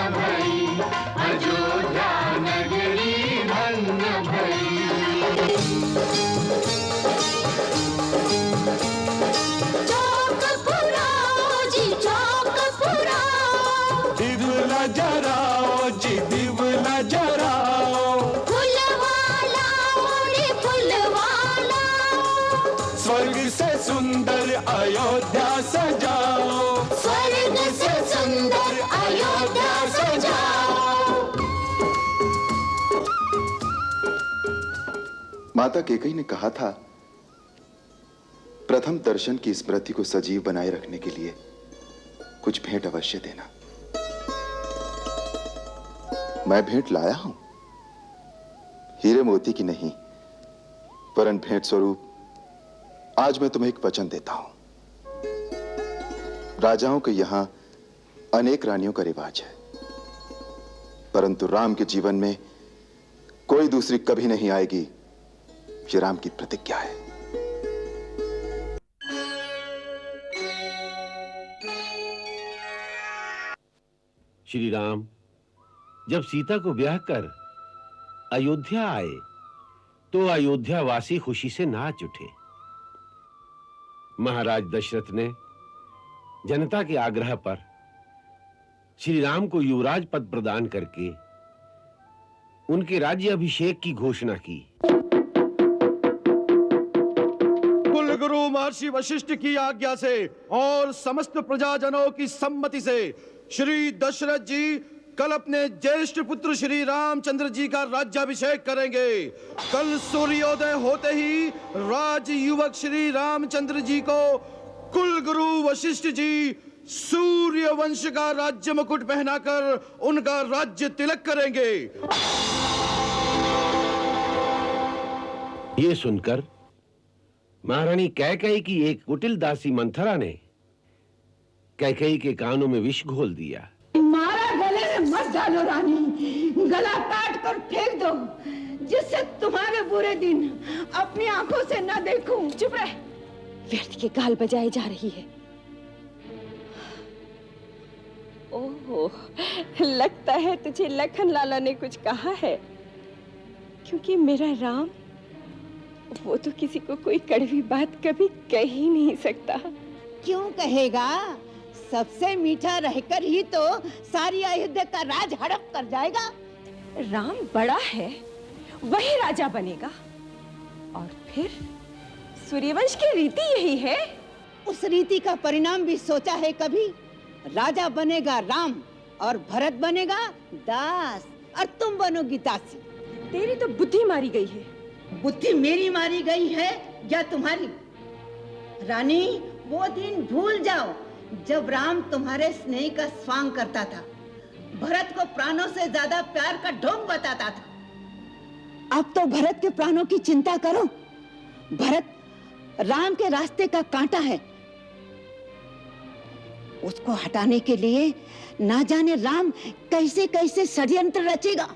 भई, अयोध्या नगरी धन्य भई। चौक पुराओ जी, चौक पुराओ, दिवला जराओ जी, दिवला जराओ, फुलवाला रे फुलवाला, स्वर्ग से सुंदर अयोध्या सजाओ, स्वर्ग से सुंदर अयोध्या सजाओ। माता केकई ने कहा था, प्रथम दर्शन की स्मृति को सजीव बनाए रखने के लिए कुछ भेंट अवश्य देना। मैं भेंट लाया हूं, हीरे मोती की नहीं, वरन भेंट स्वरूप आज मैं तुम्हें एक वचन देता हूं। राजाओं के यहां अनेक रानियों का रिवाज है, परंतु राम के जीवन में कोई दूसरी कभी नहीं आएगी, ये राम की प्रतिज्ञा है। श्री राम जब सीता को ब्याह कर अयोध्या आए तो अयोध्या वासी खुशी से नाच उठे। महाराज दशरथ ने जनता के आग्रह पर श्री राम को युवराज पद प्रदान करके उनके राज्य अभिषेक की घोषणा की। कुल गुरु महर्षि वशिष्ठ की आज्ञा से और समस्त प्रजाजनों की सम्मति से श्री दशरथ जी कल अपने ज्येष्ठ पुत्र श्री रामचंद्र जी का राज्याभिषेक करेंगे। कल सूर्योदय होते ही राज युवक श्री रामचंद्र जी को कुल गुरु वशिष्ठ जी सूर्य वंश का राज्य मुकुट पहनाकर उनका राज्य तिलक करेंगे। ये सुनकर महारानी कैकेयी की एक कुटिल दासी मंथरा ने कैकेयी के कानों में विष घोल दिया। मारा गले में मत डालो रानी, गला काट कर फेंक दो, जिससे तुम्हारे बुरे दिन अपनी आंखों से न देखूं। चुप रह, व्यर्थ के गाल बजाए जा रही है। ओह, लगता है तुझे लखन लाला ने कुछ कहा है, क्योंकि मेरा राम वो तो किसी को कोई कड़वी बात कभी कह ही नहीं सकता। क्यों कहेगा? सबसे मीठा रहकर ही तो सारी अयोध्या का राज हड़प कर जाएगा। राम बड़ा है, वही राजा बनेगा, और फिर सूर्यवंश की रीति यही है। उस रीति का परिणाम भी सोचा है कभी? राजा बनेगा राम और भरत बनेगा दास, और तुम बनोगी दासी। तेरी तो बुद्धि मारी गई है। बुद्धि मेरी मारी गई है या तुम्हारी? रानी, वो दिन भूल जाओ जब राम तुम्हारे स्नेह का स्वांग करता था, भरत को प्राणों से ज्यादा प्यार का ढोंग बताता था। अब तो भरत के प्राणों की चिंता करो। भरत राम के रास्ते का कांटा है, उसको हटाने के लिए ना जाने राम कैसे कैसे षड्यंत्र रचेगा।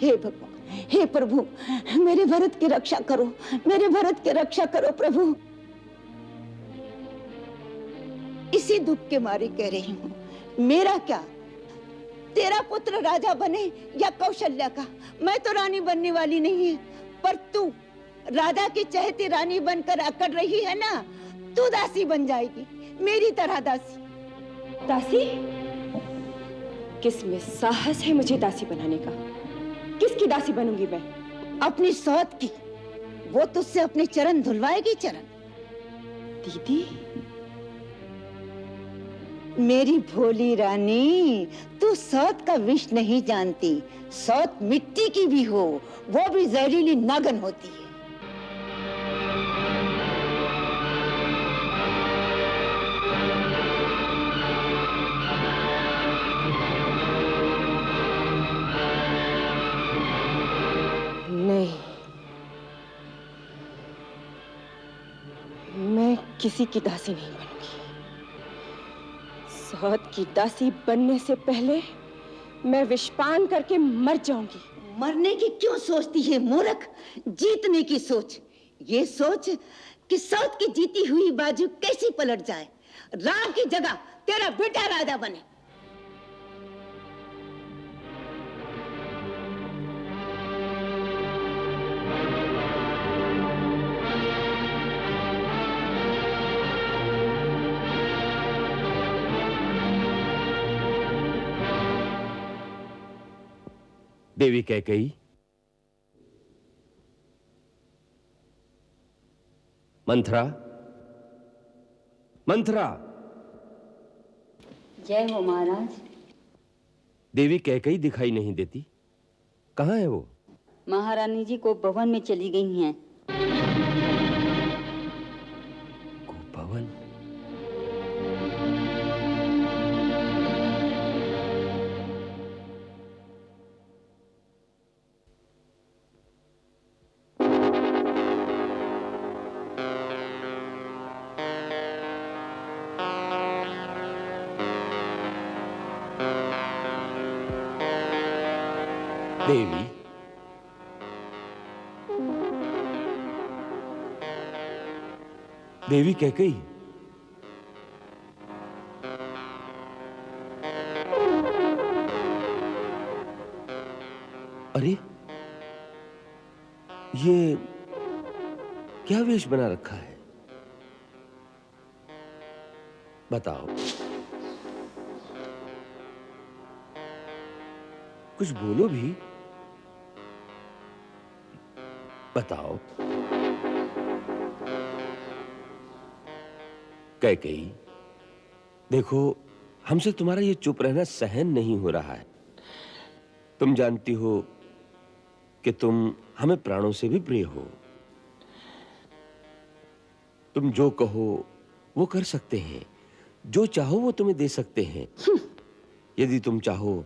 हे भगवान, हे प्रभु, मेरे भरत की रक्षा करो, मेरे भरत की रक्षा करो प्रभु। इसी दुख के मारे कह रही हूँ, मेरा क्या, तेरा पुत्र राजा बने या कौशल्या का, मैं तो रानी बनने वाली नहीं है। पर तू राजा की चहेती रानी बनकर अकड़ रही है ना, तू दासी बन जाएगी, मेरी तरह दासी। दासी? किसमें साहस है मुझे दासी बनाने का? किसकी दासी बनूंगी मैं? अपनी सौत की। वो तुझसे अपने चरण धुलवाएगी। चरण? दीदी? मेरी भोली रानी, तू सौत का विष नहीं जानती। सौत मिट्टी की भी हो, वो भी जहरीली नागन होती है। नहीं, मैं किसी की दासी नहीं बनूंगी। सौत की दासी बनने से पहले मैं विषपान करके मर जाऊंगी। मरने की क्यों सोचती है मूर्ख? जीतने की सोच। ये सोच कि सौत की जीती हुई बाजू कैसी पलट जाए, राम की जगह तेरा बेटा राजा बने। देवी कैकेयी, मंथरा, मंथरा। जय हो महाराज। देवी कैकेयी दिखाई नहीं देती, कहाँ है वो? महारानी जी को भवन में चली गई हैं। भवन? देवी, देवी कैकेयी, अरे ये क्या वेश बना रखा है? बताओ, कुछ बोलो भी, बताओ। कैकेयी, देखो, हमसे तुम्हारा ये चुप रहना सहन नहीं हो रहा है। तुम जानती हो कि तुम हमें प्राणों से भी प्रिय हो। तुम जो कहो वो कर सकते हैं, जो चाहो वो तुम्हें दे सकते हैं। यदि तुम चाहो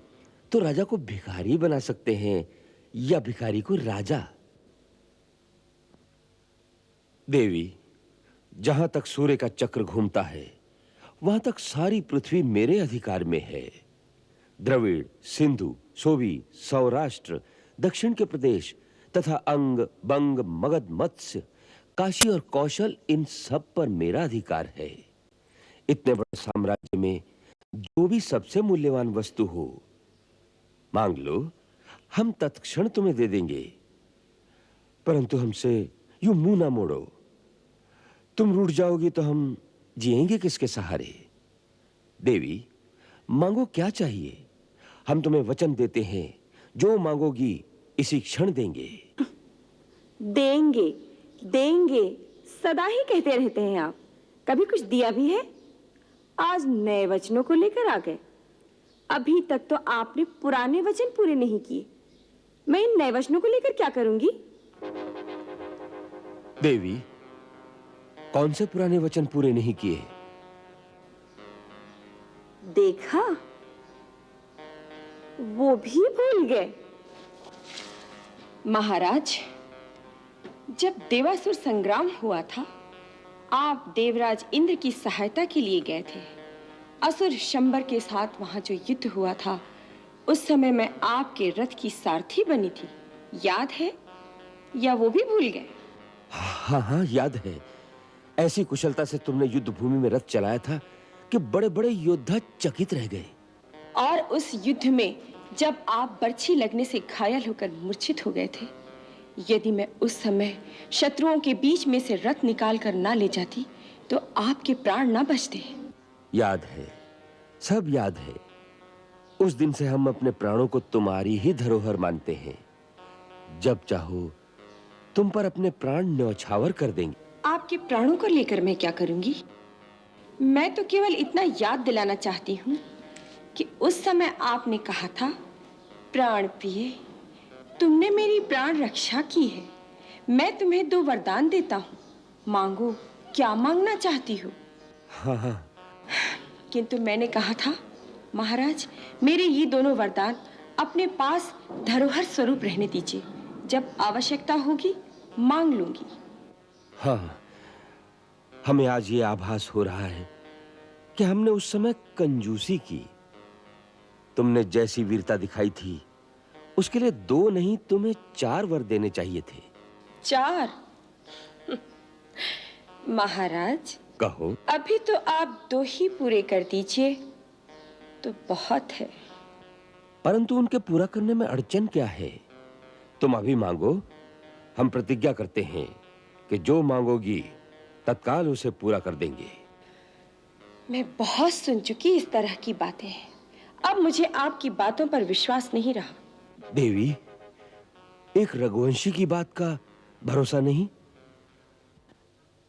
तो राजा को भिखारी बना सकते हैं या भिखारी को राजा। देवी, जहां तक सूर्य का चक्र घूमता है वहां तक सारी पृथ्वी मेरे अधिकार में है। द्रविड़, सिंधु, सोवी, सौराष्ट्र, दक्षिण के प्रदेश तथा अंग, बंग, मगध, मत्स्य, काशी और कौशल, इन सब पर मेरा अधिकार है। इतने बड़े साम्राज्य में जो भी सबसे मूल्यवान वस्तु हो मांग लो, हम तत्क्षण तुम्हें दे देंगे। परंतु हमसे यूं मुंह ना मोड़ो। तुम रूठ जाओगी तो हम जिएंगे किसके सहारे? देवी, मांगो, क्या चाहिए? हम तुम्हें वचन देते हैं, जो मांगोगी इसी क्षण देंगे। देंगे देंगे सदा ही कहते रहते हैं आप, कभी कुछ दिया भी है? आज नए वचनों को लेकर आ गए। अभी तक तो आपने पुराने वचन पूरे नहीं किए, मैं इन नए वचनों को लेकर क्या करूंगी? देवी, कौन से पुराने वचन पूरे नहीं किए? देखा, वो भी भूल गए। महाराज, जब देवासुर संग्राम हुआ था, आप देवराज इंद्र की सहायता के लिए गए थे। असुर शंबर के साथ वहां जो युद्ध हुआ था, उस समय मैं आपके रथ की सारथी बनी थी, याद है? या वो भी भूल गए? हाँ हाँ, याद है। ऐसी कुशलता से तुमने युद्ध भूमि में रथ चलाया था कि बड़े बड़े योद्धा चकित रह गए। और उस युद्ध में जब आप बर्छी लगने से घायल होकर मूर्छित हो गए थे, यदि मैं उस समय शत्रुओं के बीच में से रथ निकाल कर ना ले जाती तो आपके प्राण ना बचते। याद है, सब याद है। उस दिन से हम अपने प्राणों को तुम्हारी ही धरोहर मानते हैं। जब चाहो तुम पर अपने प्राण न्यौछावर कर देंगे। आपके प्राणों को लेकर मैं क्या करूंगी? मैं तो केवल इतना याद दिलाना चाहती हूँ कि उस समय आपने कहा था, प्राण प्रिय, तुमने मेरी प्राण रक्षा की है। मैं तुम्हें 2 वरदान देता हूँ, मांगो, क्या मांगना चाहती हो? हाँ हाँ। किंतु मैंने कहा था, महाराज, मेरे ये दोनों वरदान अपने पास धरोहर स्वरूप रहने दीजिए, जब आवश्यकता होगी मांग लूंगी। हाँ, हमें आज ये आभास हो रहा है कि हमने उस समय कंजूसी की। तुमने जैसी वीरता दिखाई थी, उसके लिए 2 नहीं, तुम्हें 4 वर देने चाहिए थे। 4? महाराज, कहो। अभी तो आप 2 ही पूरे कर दीजिए तो बहुत है। परंतु उनके पूरा करने में अड़चन क्या है? तुम अभी मांगो, हम प्रतिज्ञा करते हैं कि जो मांगोगी तत्काल उसे पूरा कर देंगे। मैं बहुत सुन चुकी इस तरह की बातें, अब मुझे आपकी बातों पर विश्वास नहीं रहा। देवी, एक रघुवंशी की बात का भरोसा नहीं।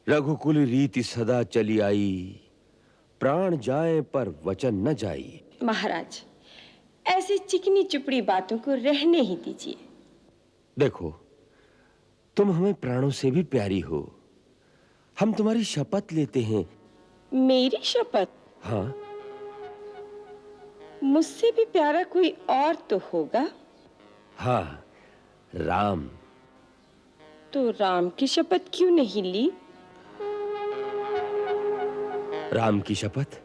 रघुकुल रीति सदा चली आई, प्राण जाए पर वचन न जाई। महाराज, ऐसी चिकनी चुपड़ी बातों को रहने ही दीजिए। देखो, तुम हमें प्राणों से भी प्यारी हो। हम तुम्हारी शपथ लेते हैं। मेरी शपथ? हाँ। मुझसे भी प्यारा कोई और तो होगा। हाँ, राम। तो राम की शपथ क्यों नहीं ली? राम की शपथ?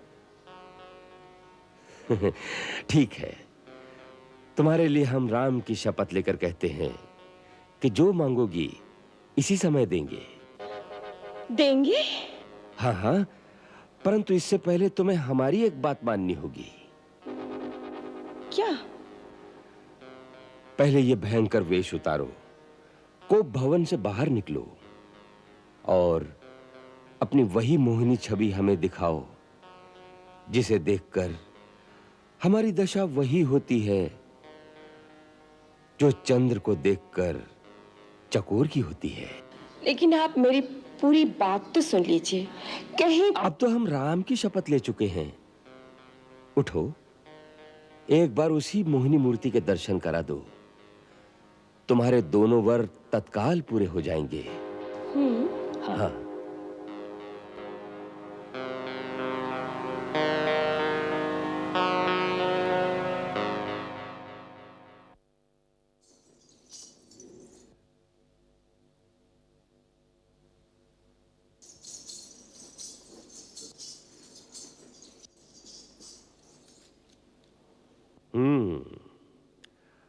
ठीक है, तुम्हारे लिए हम राम की शपथ लेकर कहते हैं कि जो मांगोगी इसी समय देंगे। देंगे? हाँ हाँ, परंतु इससे पहले तुम्हें हमारी एक बात माननी होगी। क्या? पहले ये भयंकर वेश उतारो, कोप भवन से बाहर निकलो और अपनी वही मोहिनी छवि हमें दिखाओ जिसे देखकर हमारी दशा वही होती है जो चंद्र को देखकर चकोर की होती है। लेकिन आप मेरी पूरी बात तो सुन लीजिए। कहीं अब तो हम राम की शपथ ले चुके हैं। उठो, एक बार उसी मोहिनी मूर्ति के दर्शन करा दो। तुम्हारे दोनों वर तत्काल पूरे हो जाएंगे। हाँ।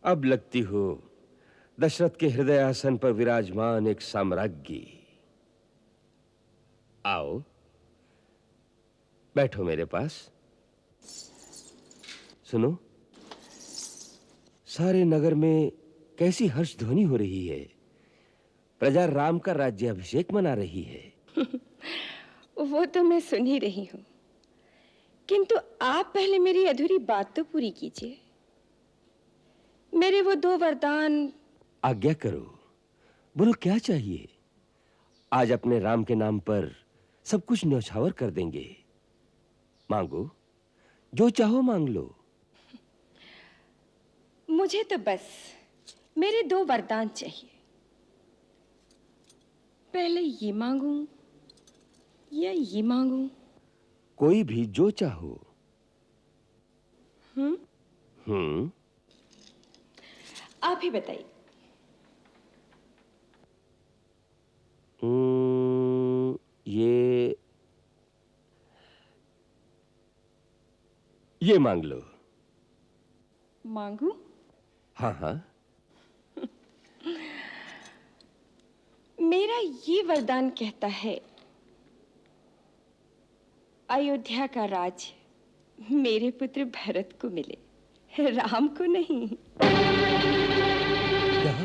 अब लगती हो दशरथ के हृदय आसन पर विराजमान एक साम्राज्ञी। आओ, बैठो मेरे पास। सुनो, सारे नगर में कैसी हर्ष ध्वनि हो रही है। प्रजा राम का राज्याभिषेक मना रही है। वो तो मैं सुन ही रही हूं, किंतु आप पहले मेरी अधूरी बात तो पूरी कीजिए। मेरे वो 2 वरदान। आज्ञा करो, बोलो क्या चाहिए। आज अपने राम के नाम पर सब कुछ न्यौछावर कर देंगे। मांगो, जो चाहो मांग लो। मुझे तो बस मेरे 2 वरदान चाहिए। पहले ये मांगूं या ये मांगूं? कोई भी जो चाहो। आप ही बताइए। ये मांग लो। मांगू? हाँ हाँ। मेरा ये वरदान कहता है, अयोध्या का राज मेरे पुत्र भरत को मिले, राम को नहीं। क्या?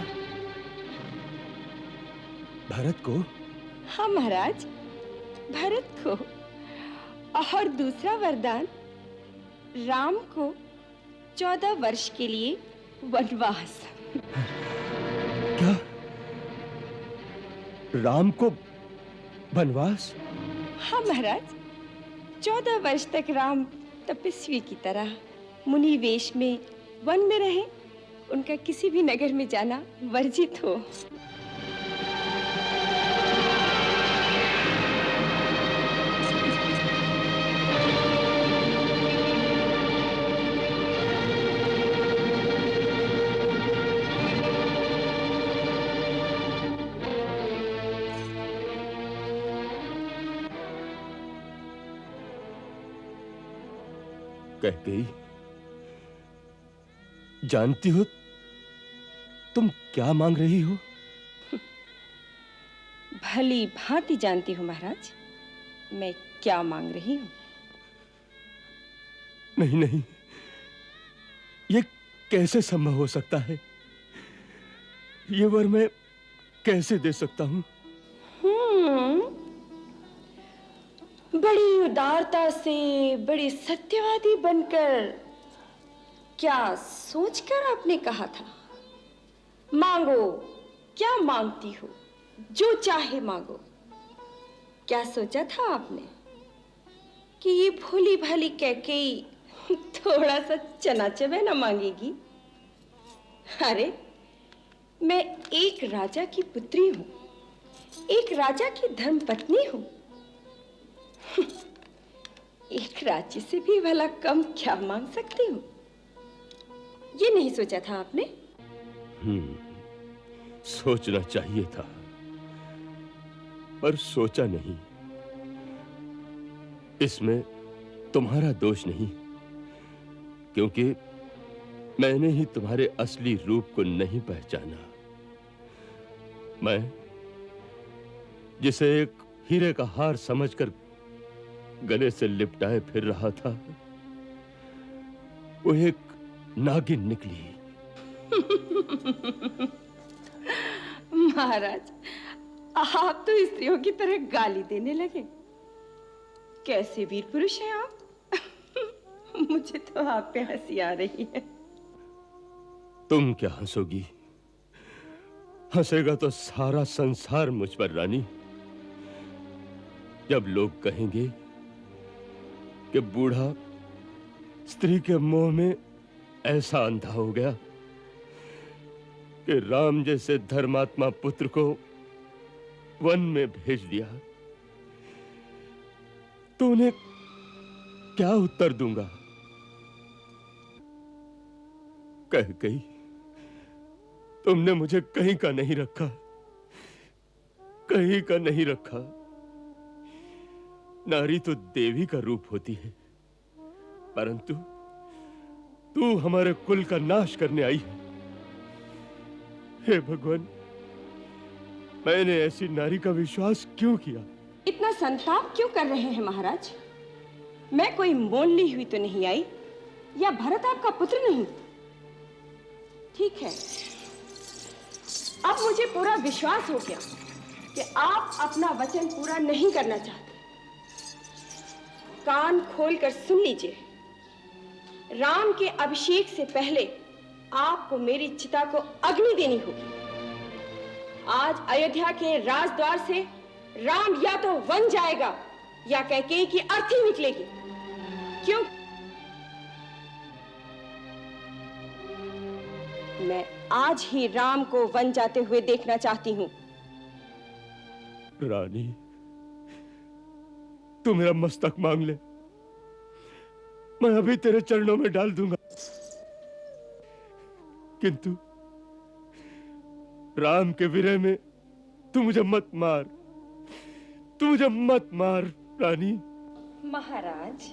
भरत को? हाँ महाराज, भरत को। और दूसरा वरदान, राम को 14 वर्ष के लिए वनवास। क्या? राम को वनवास? हाँ महाराज, 14 वर्ष तक राम तपस्वी की तरह मुनि वेश में वन में रहे। उनका किसी भी नगर में जाना वर्जित हो। कह गई। जानती हो तुम क्या मांग रही हो? भली भांति जानती हूँ महाराज, मैं क्या मांग रही हूँ। नहीं नहीं, ये कैसे संभव हो सकता है? ये वर मैं कैसे दे सकता हूँ? बड़ी उदारता से, बड़ी सत्यवादी बनकर, क्या सोचकर आपने कहा था? मांगो, क्या मांगती हो? जो चाहे मांगो। क्या सोचा था आपने कि ये भोली भाली कैकेयी थोड़ा सा चना चबेना मांगेगी? अरे मैं एक राजा की पुत्री हूं, एक राजा की धर्मपत्नी हूं। एक राज्य से भी भला कम क्या मांग सकती हूँ? ये नहीं सोचा था आपने? सोचना चाहिए था, पर सोचा नहीं। इसमें तुम्हारा दोष नहीं, क्योंकि मैंने ही तुम्हारे असली रूप को नहीं पहचाना। मैं जिसे एक हीरे का हार समझकर गले से लिपटाए फिर रहा था, वो एक नागिन निकली। महाराज, आप तो स्त्रियों की तरह गाली देने लगे। कैसे वीर पुरुष हैं आप? मुझे तो आप पे हंसी आ रही है। तुम क्या हंसोगी? हंसेगा तो सारा संसार मुझ पर, रानी। जब लोग कहेंगे कि बूढ़ा स्त्री के मोह में ऐसा अंधा हो गया कि राम जैसे धर्मात्मा पुत्र को वन में भेज दिया, तो उन्हें क्या उत्तर दूंगा? कह गई, तुमने मुझे कहीं का नहीं रखा, कहीं का नहीं रखा। नारी तो देवी का रूप होती है, परंतु तू हमारे कुल का नाश करने आई है। हे भगवान, मैंने ऐसी नारी का विश्वास क्यों किया? इतना संताप क्यों कर रहे हैं महाराज? मैं कोई मोल ली हुई तो नहीं आई, या भरत आपका पुत्र नहीं? ठीक है, अब मुझे पूरा विश्वास हो गया कि आप अपना वचन पूरा नहीं करना चाहते। कान खोलकर सुन लीजिए, राम के अभिषेक से पहले आपको मेरी चिता को अग्नि देनी होगी। आज अयोध्या के राजद्वार से राम या तो वन जाएगा या कैकेयी की अर्थी निकलेगी। क्यों? मैं आज ही राम को वन जाते हुए देखना चाहती हूँ। रानी, तू मेरा मस्तक मांग ले, मैं अभी तेरे चरणों में डाल दूंगा। किंतु राम के विरह में तू मुझे मत मार, तू मुझे मत मार रानी। महाराज,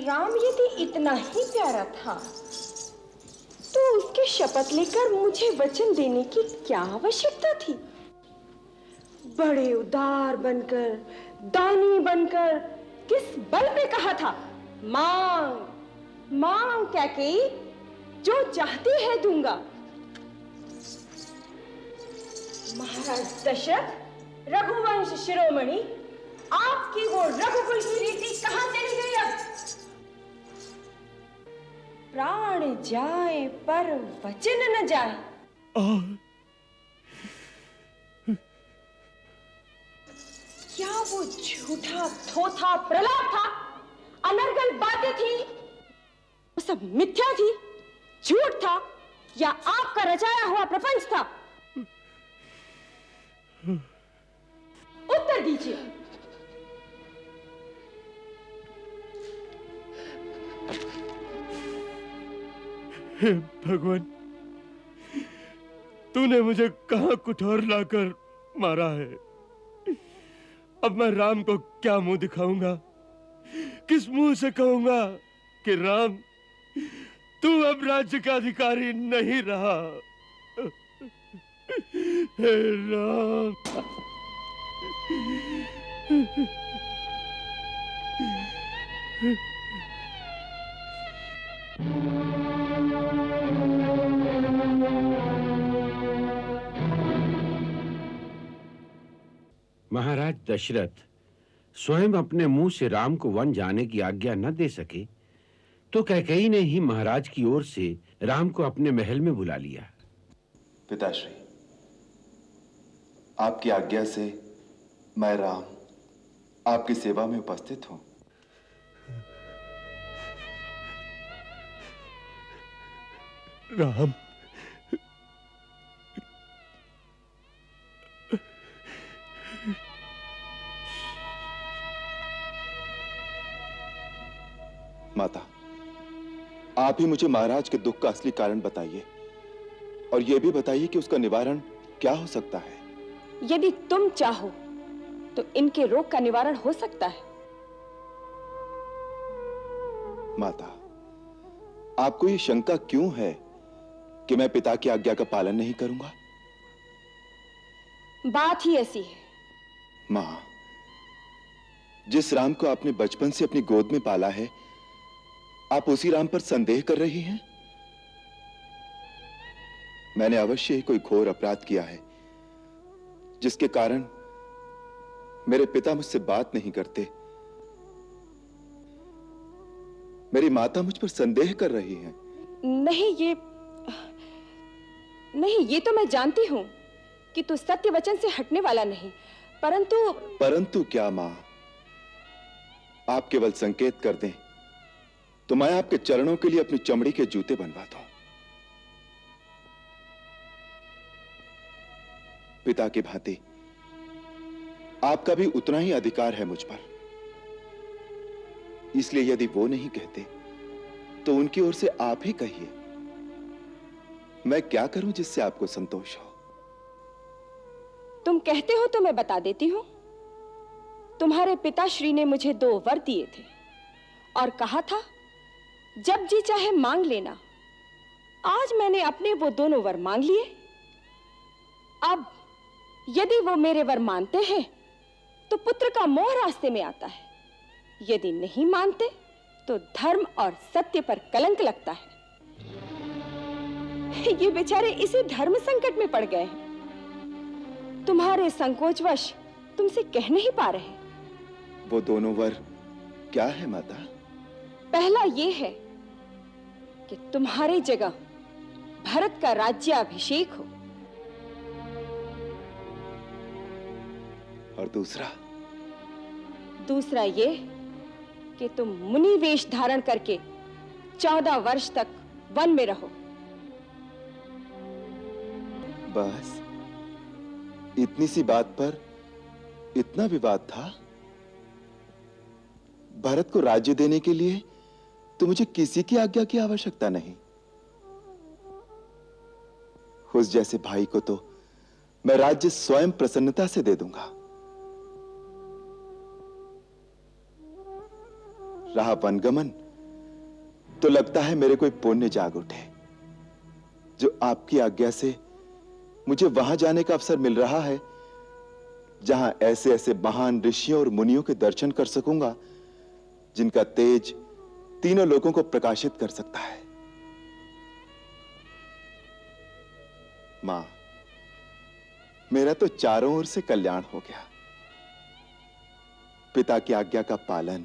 राम यदि इतना ही प्यारा था तो उसकी शपथ लेकर मुझे वचन देने की क्या आवश्यकता थी? बड़े उदार बनकर, दानी बनकर किस बल पे कहा था, मांग मांग कैकेयी, जो चाहती है दूंगा। महाराज दशरथ, रघुवंश शिरोमणि, आपकी वो रघुकुल की रीति कहां चली गई? अब प्राण जाए पर वचन न जाए। क्या वो झूठा थोथा प्रलाप था, अनर्गल बातें थी, वो सब मिथ्या थी, झूठ था, या आपका रचाया हुआ प्रपंच था? उत्तर दीजिए। हे भगवान, तूने मुझे कहां कुठौर लाकर मारा है? अब मैं राम को क्या मुंह दिखाऊंगा? किस मुंह से कहूंगा कि राम, तू अब राज्य का अधिकारी नहीं रहा? हे राम, महाराज दशरथ स्वयं अपने मुंह से राम को वन जाने की आज्ञा न दे सके, तो कैकेयी ने ही महाराज की ओर से राम को अपने महल में बुला लिया। पिताश्री, आपकी आज्ञा से मैं राम आपकी सेवा में उपस्थित हूं। राम, माता, आप ही मुझे महाराज के दुख का असली कारण बताइए और यह भी बताइए कि उसका निवारण क्या हो सकता है। यदि तुम चाहो तो इनके रोग का निवारण हो सकता है। माता, आपको ये शंका क्यों है कि मैं पिता की आज्ञा का पालन नहीं करूंगा? बात ही ऐसी है। मां, जिस राम को आपने बचपन से अपनी गोद में पाला है, आप उसी राम पर संदेह कर रही हैं? मैंने अवश्य ही कोई घोर अपराध किया है जिसके कारण मेरे पिता मुझसे बात नहीं करते। मेरी माता मुझ पर संदेह कर रही हैं। नहीं, ये तो मैं जानती हूं कि तू सत्य वचन से हटने वाला नहीं, परंतु क्या मां? आप केवल संकेत कर दें तो मैं आपके चरणों के लिए अपनी चमड़ी के जूते बनवा दूं। पिता की भांति आपका भी उतना ही अधिकार है मुझ पर, इसलिए यदि वो नहीं कहते तो उनकी ओर से आप ही कहिए। मैं क्या करूं जिससे आपको संतोष हो? तुम कहते हो तो मैं बता देती हूं। तुम्हारे पिताश्री ने मुझे 2 वर दिए थे और कहा था जब जी चाहे मांग लेना। आज मैंने अपने वो दोनों वर मांग लिए। अब यदि वो मेरे वर मानते हैं तो पुत्र का मोह रास्ते में आता है, यदि नहीं मानते तो धर्म और सत्य पर कलंक लगता है। ये बेचारे इसी धर्म संकट में पड़ गए हैं। तुम्हारे संकोचवश तुमसे कह नहीं पा रहे। वो दोनों वर क्या है माता? पहला ये है कि तुम्हारी जगह भरत का राज्याभिषेक हो, और दूसरा ये कि तुम मुनि वेश धारण करके 14 वर्ष तक वन में रहो। बस इतनी सी बात पर इतना विवाद था? भरत को राज्य देने के लिए तो मुझे किसी की आज्ञा की आवश्यकता नहीं। उस जैसे भाई को तो मैं राज्य स्वयं प्रसन्नता से दे दूंगा। रहा वनगमन, तो लगता है मेरे कोई पुण्य जाग उठे जो आपकी आज्ञा से मुझे वहां जाने का अवसर मिल रहा है जहां ऐसे ऐसे महान ऋषियों और मुनियों के दर्शन कर सकूंगा जिनका तेज तीनों लोगों को प्रकाशित कर सकता है। मां, मेरा तो चारों ओर से कल्याण हो गया। पिता की आज्ञा का पालन,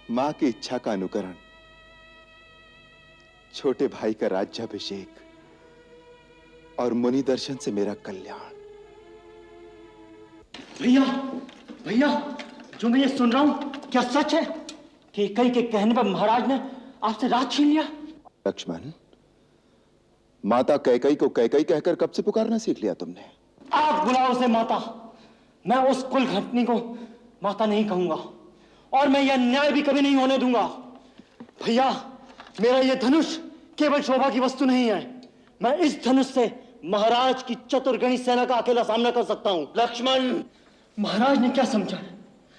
मां की इच्छा का अनुकरण, छोटे भाई का राज्याभिषेक और मुनि दर्शन से मेरा कल्याण। भैया, भैया, जो मैं ये सुन रहा हूं क्या सच है कि कई के कहने पर महाराज ने आपसे राज छीन लिया? लक्ष्मण, माता कैकई को कैकई कहकर कब से पुकारना सीख लिया तुमने? आप बुलाओ उसे माता। मैं उस कुल घटनी को माता नहीं कहूंगा और मैं यह न्याय भी कभी नहीं होने दूंगा। भैया, मेरा यह धनुष केवल शोभा की वस्तु नहीं है। मैं इस धनुष से महाराज की चतुर्गणी सेना का अकेला सामना कर सकता हूं। लक्ष्मण, महाराज ने क्या समझा है?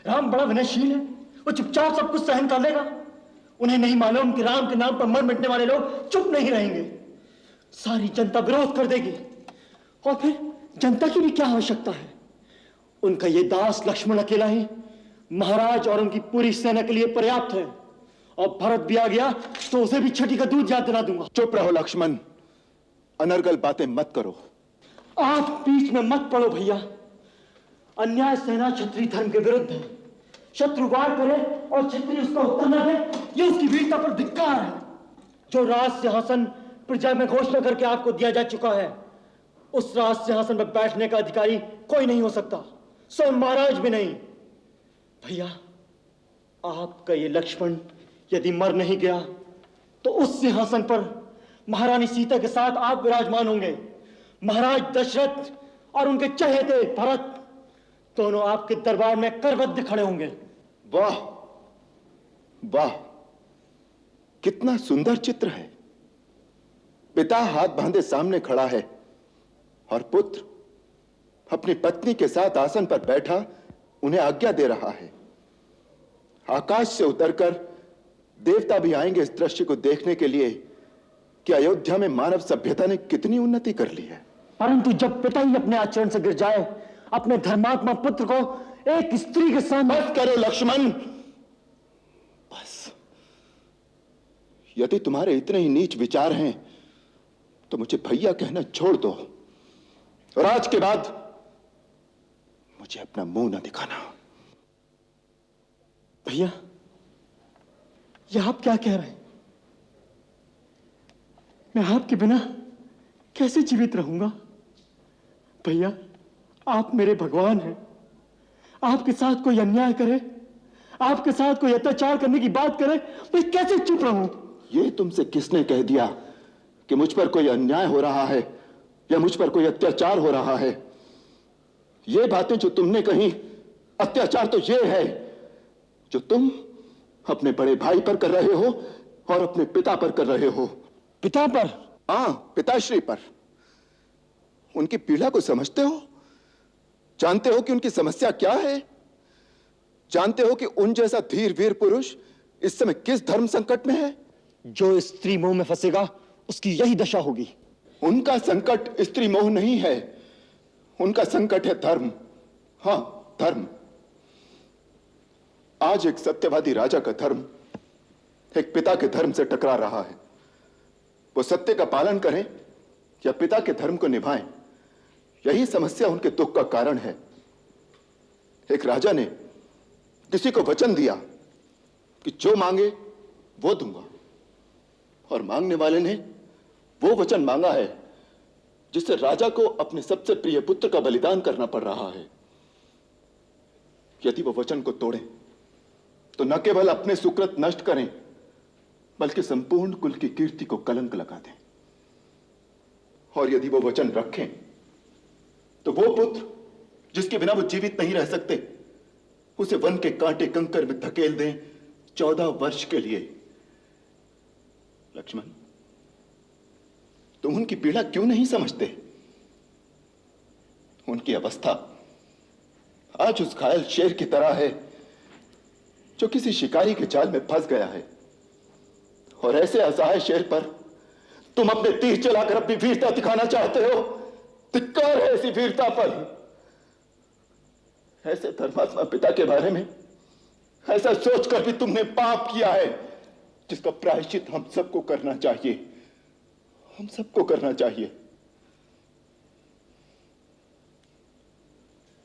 राम बड़ा विनयशील है, वो चुपचाप सब कुछ सहन कर लेगा। उन्हें नहीं मालूम कि राम के नाम पर मर मिटने वाले लोग चुप नहीं रहेंगे। सारी जनता विरोध कर देगी और फिर जनता की भी क्या आवश्यकता है? उनका ये दास लक्ष्मण अकेला ही महाराज और उनकी पूरी सेना के लिए पर्याप्त है। और भरत भी आ गया तो उसे भी छठी का दूध याद दिला दूंगा। चुप रहो लक्ष्मण, अनर्गल बातें मत करो। आप बीच में मत पड़ो भैया। अन्याय सेना क्षत्रिय धर्म के विरुद्ध है। शत्रु वार करे और क्षत्रिय उसका उत्तर न दे, ये उसकी वीरता पर धिक्कार है। जो राज सिंहासन प्रजा में घोषणा करके आपको दिया जा चुका है। उस राज सिंहासन पर बैठने का अधिकारी कोई नहीं हो सकता, स्वयं महाराज भी नहीं। भैया, आपका ये लक्ष्मण यदि मर नहीं गया तो उस सिंहासन पर महारानी सीता के साथ आप विराजमान होंगे। महाराज दशरथ और उनके चहेते भरत दोनों आपके दरबार में करबद्ध खड़े होंगे। वाह वाह, कितना सुंदर चित्र है। पिता हाथ बांधे सामने खड़ा है और पुत्र अपनी पत्नी के साथ आसन पर बैठा उन्हें आज्ञा दे रहा है। आकाश से उतरकर देवता भी आएंगे इस दृश्य को देखने के लिए कि अयोध्या में मानव सभ्यता ने कितनी उन्नति कर ली है। परंतु जब पिता ही अपने आचरण से गिर जाए, अपने धर्मात्मा पुत्र को एक स्त्री के सामने। बस करो लक्ष्मण, बस। यदि तुम्हारे इतने ही नीच विचार हैं तो मुझे भैया कहना छोड़ दो और आज के बाद मुझे अपना मुंह ना दिखाना। भैया, यह आप क्या कह रहे हैं? मैं आपके बिना कैसे जीवित रहूंगा? भैया, आप मेरे भगवान हैं। आपके साथ कोई अन्याय करे, आपके साथ कोई अत्याचार करने की बात करे, मैं कैसे चुप रहूं? ये तुमसे किसने कह दिया कि मुझ पर कोई अन्याय हो रहा है या मुझ पर कोई अत्याचार हो रहा है? ये बातें जो तुमने कही, अत्याचार तो ये है जो तुम अपने बड़े भाई पर कर रहे हो और अपने पिता पर कर रहे हो। पिता पर? हाँ, पिताश्री पर। उनकी पीड़ा को समझते हो? जानते हो कि उनकी समस्या क्या है? जानते हो कि उन जैसा धीर वीर पुरुष इस समय किस धर्म संकट में है? जो स्त्री मोह में फंसेगा उसकी यही दशा होगी। उनका संकट स्त्री मोह नहीं है, उनका संकट है धर्म। हां, धर्म। आज एक सत्यवादी राजा का धर्म एक पिता के धर्म से टकरा रहा है। वो सत्य का पालन करें या पिता के धर्म को निभाएं, यही समस्या उनके दुख का कारण है। एक राजा ने किसी को वचन दिया कि जो मांगे वो दूंगा, और मांगने वाले ने वो वचन मांगा है जिससे राजा को अपने सबसे प्रिय पुत्र का बलिदान करना पड़ रहा है। यदि वो वचन को तोड़ें तो न केवल अपने सुकृत नष्ट करें बल्कि संपूर्ण कुल की कीर्ति को कलंक लगा दें। और यदि वो वचन रखें तो वो पुत्र जिसके बिना वो जीवित नहीं रह सकते, उसे वन के कांटे कंकर में धकेल दें 14 वर्ष के लिए। लक्ष्मण, तुम उनकी पीड़ा क्यों नहीं समझते? उनकी अवस्था आज उस घायल शेर की तरह है जो किसी शिकारी के जाल में फंस गया है, और ऐसे असहाय शेर पर तुम अपने तीर चलाकर अपनी वीरता दिखाना चाहते हो। धिक्कार है ऐसी वीरता पर। ऐसे धर्मात्मा पिता के बारे में ऐसा सोचकर भी तुमने पाप किया है जिसका प्रायश्चित हम सबको करना चाहिए, हम सबको करना चाहिए।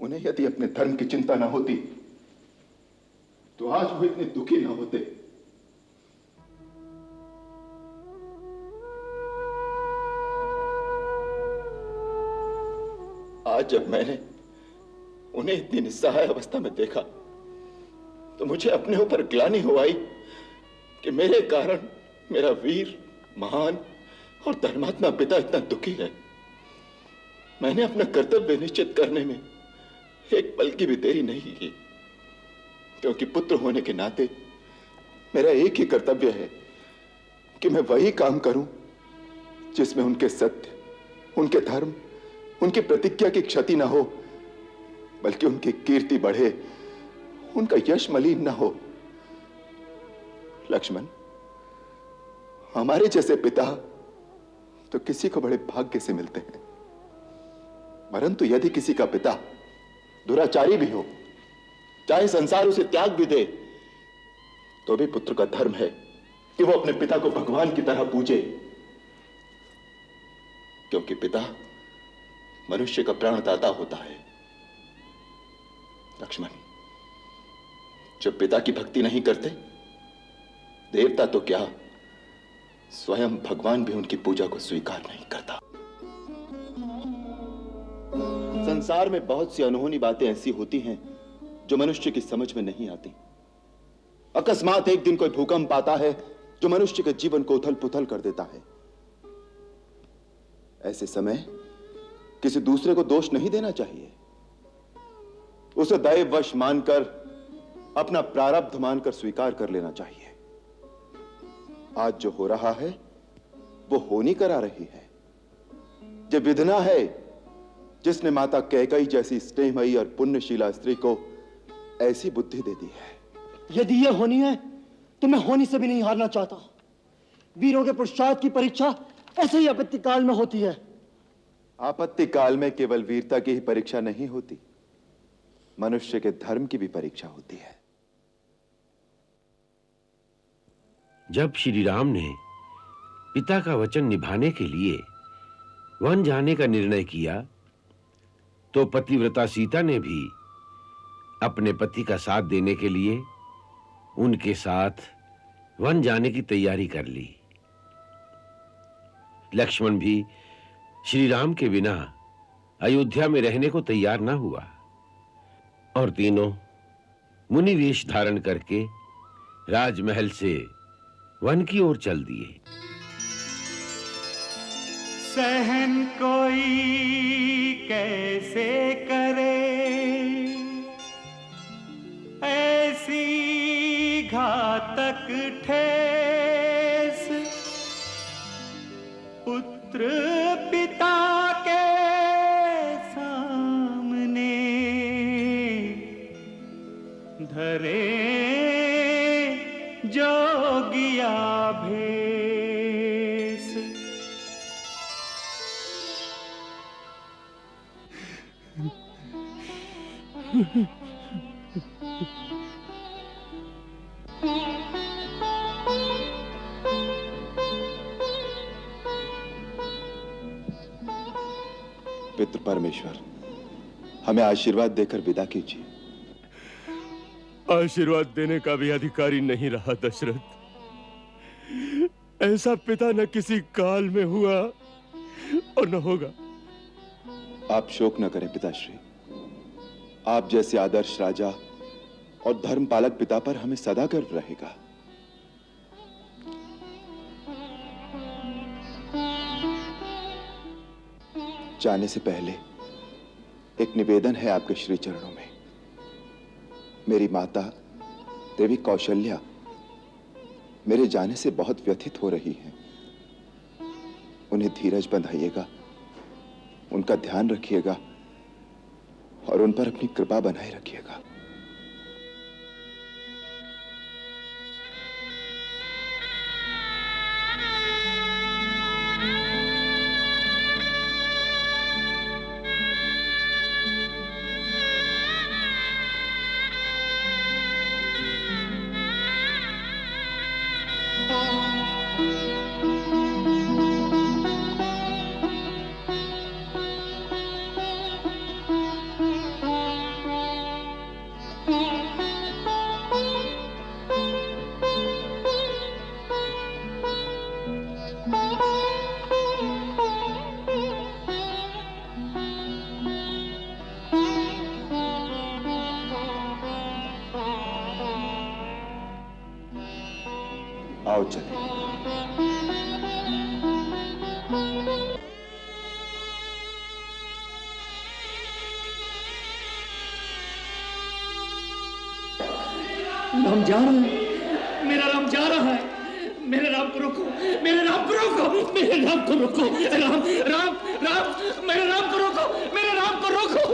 उन्हें यदि अपने धर्म की चिंता ना होती तो आज वो इतने दुखी ना होते। आज जब मैंने उन्हें इतनी निस्सहाय अवस्था में देखा तो मुझे अपने ऊपर ग्लानि हो आई कि मेरे कारण मेरा वीर, महान और धर्मात्मा पिता इतना दुखी है। मैंने अपना कर्तव्य निश्चित करने में एक पल की भी देरी नहीं की, क्योंकि पुत्र होने के नाते मेरा एक ही कर्तव्य है कि मैं वही काम करूं जिसमें उनके सत्य, उनके धर्म, उनकी प्रतिज्ञा की क्षति ना हो, बल्कि उनकी कीर्ति बढ़े, उनका यश मलिन ना हो। लक्ष्मण, हमारे जैसे पिता तो किसी को बड़े भाग्य से मिलते हैं, परंतु यदि किसी का पिता दुराचारी भी हो, चाहे संसार उसे त्याग भी दे, तो भी पुत्र का धर्म है कि वो अपने पिता को भगवान की तरह पूजे, क्योंकि पिता मनुष्य का प्राणदाता होता है। लक्ष्मण, जो पिता की भक्ति नहीं करते, देवता तो क्या, स्वयं भगवान भी उनकी पूजा को स्वीकार नहीं करता। संसार में बहुत सी अनहोनी बातें ऐसी होती हैं जो मनुष्य की समझ में नहीं आती। अकस्मात एक दिन कोई भूकंप आता है जो मनुष्य के जीवन को उथल पुथल कर देता है। ऐसे समय किसी दूसरे को दोष नहीं देना चाहिए, उसे दैववश मानकर, अपना प्रारब्ध मानकर स्वीकार कर लेना चाहिए। आज जो हो रहा है वो होनी करा रही है। ये विधना है जिसने माता कैकेयी जैसी स्नेहमयी और पुण्यशीला स्त्री को ऐसी बुद्धि दे दी है। यदि ये होनी है तो मैं होनी से भी नहीं हारना चाहता। वीरों के पुरुषार्थ की परीक्षा ऐसे ही आपत्ति काल में होती है। आपत्ति काल में केवल वीरता की ही परीक्षा नहीं होती, मनुष्य के धर्म की भी परीक्षा होती है। जब श्री राम ने पिता का वचन निभाने के लिए वन जाने का निर्णय किया तो पतिव्रता सीता ने भी अपने पति का साथ देने के लिए उनके साथ वन जाने की तैयारी कर ली। लक्ष्मण भी श्री राम के बिना अयोध्या में रहने को तैयार ना हुआ और तीनों मुनि वेश धारण करके राजमहल से वन की ओर चल दिए। सहन कोई कैसे करे ऐसी घातक ठेस, पुत्र पिता के सामने धरे जोगिया भेस। पितृ परमेश्वर, हमें आशीर्वाद देकर विदा कीजिए। आशीर्वाद देने का भी अधिकारी नहीं रहा दशरथ। ऐसा पिता न किसी काल में हुआ और न होगा। आप शोक न करें पिताश्री। आप जैसे आदर्श राजा और धर्मपालक पिता पर हमें सदा गर्व रहेगा। जाने से पहले एक निवेदन है आपके श्री चरणों में। मेरी माता देवी कौशल्या मेरे जाने से बहुत व्यथित हो रही हैं। उन्हें धीरज बंधाइएगा, उनका ध्यान रखिएगा और उन पर अपनी कृपा बनाए रखिएगा। आओ चलें। राम जा रहा है, मेरा राम जा रहा है। मेरे राम को रोको, मेरे राम को रोको, मेरे राम को रोको, राम राम राम, मेरे राम को रोको, मेरे राम को रोको।